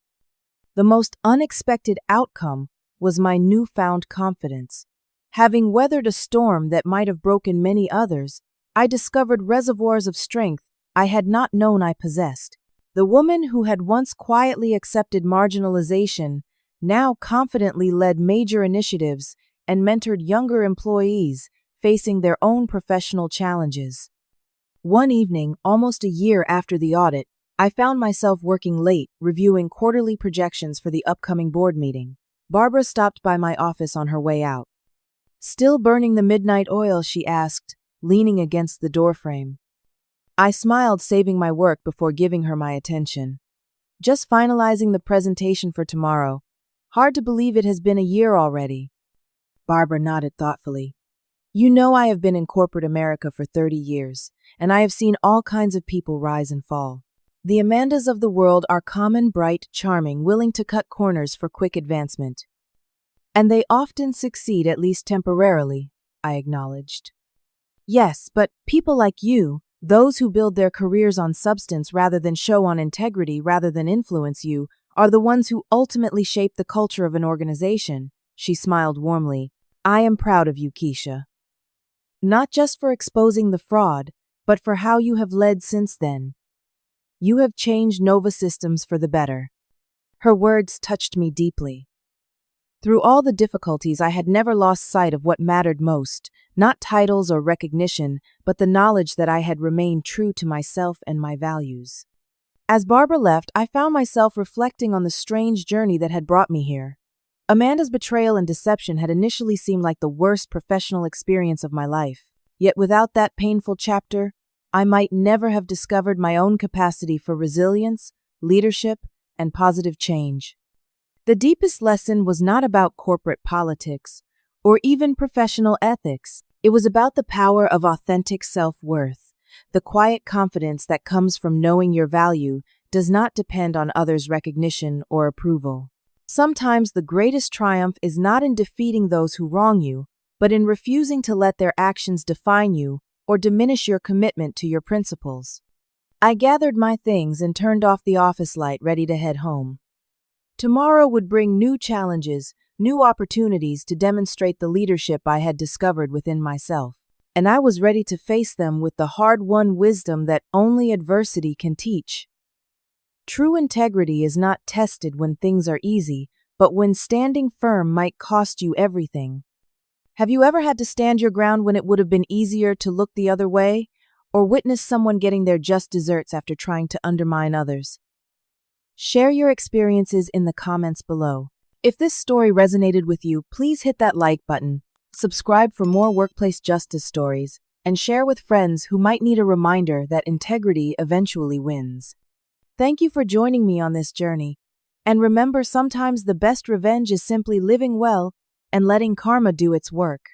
The most unexpected outcome was my newfound confidence. Having weathered a storm that might have broken many others, I discovered reservoirs of strength I had not known I possessed. The woman who had once quietly accepted marginalization now confidently led major initiatives and mentored younger employees facing their own professional challenges. One evening, almost a year after the audit, I found myself working late, reviewing quarterly projections for the upcoming board meeting. Barbara stopped by my office on her way out. Still burning the midnight oil, she asked, leaning against the doorframe. I smiled, saving my work before giving her my attention. Just finalizing the presentation for tomorrow. Hard to believe it has been a year already. Barbara nodded thoughtfully. You know, I have been in corporate America for 30 years, and I have seen all kinds of people rise and fall. The Amandas of the world are common, bright, charming, willing to cut corners for quick advancement. And they often succeed, at least temporarily, I acknowledged. Yes, but people like you, those who build their careers on substance rather than show, on integrity rather than influence you, are the ones who ultimately shape the culture of an organization, she smiled warmly. I am proud of you, Keisha. Not just for exposing the fraud, but for how you have led since then. You have changed Nova Systems for the better. Her words touched me deeply. Through all the difficulties, I had never lost sight of what mattered most, not titles or recognition, but the knowledge that I had remained true to myself and my values. As Barbara left, I found myself reflecting on the strange journey that had brought me here. Amanda's betrayal and deception had initially seemed like the worst professional experience of my life. Yet without that painful chapter, I might never have discovered my own capacity for resilience, leadership, and positive change. The deepest lesson was not about corporate politics or even professional ethics. It was about the power of authentic self-worth, the quiet confidence that comes from knowing your value does not depend on others' recognition or approval. Sometimes the greatest triumph is not in defeating those who wrong you, but in refusing to let their actions define you or diminish your commitment to your principles. I gathered my things and turned off the office light, ready to head home. Tomorrow would bring new challenges, new opportunities to demonstrate the leadership I had discovered within myself, and I was ready to face them with the hard-won wisdom that only adversity can teach. True integrity is not tested when things are easy, but when standing firm might cost you everything. Have you ever had to stand your ground when it would have been easier to look the other way, or witness someone getting their just desserts after trying to undermine others? Share your experiences in the comments below. If this story resonated with you, please hit that like button, subscribe for more workplace justice stories, and share with friends who might need a reminder that integrity eventually wins. Thank you for joining me on this journey. And remember, sometimes the best revenge is simply living well and letting karma do its work.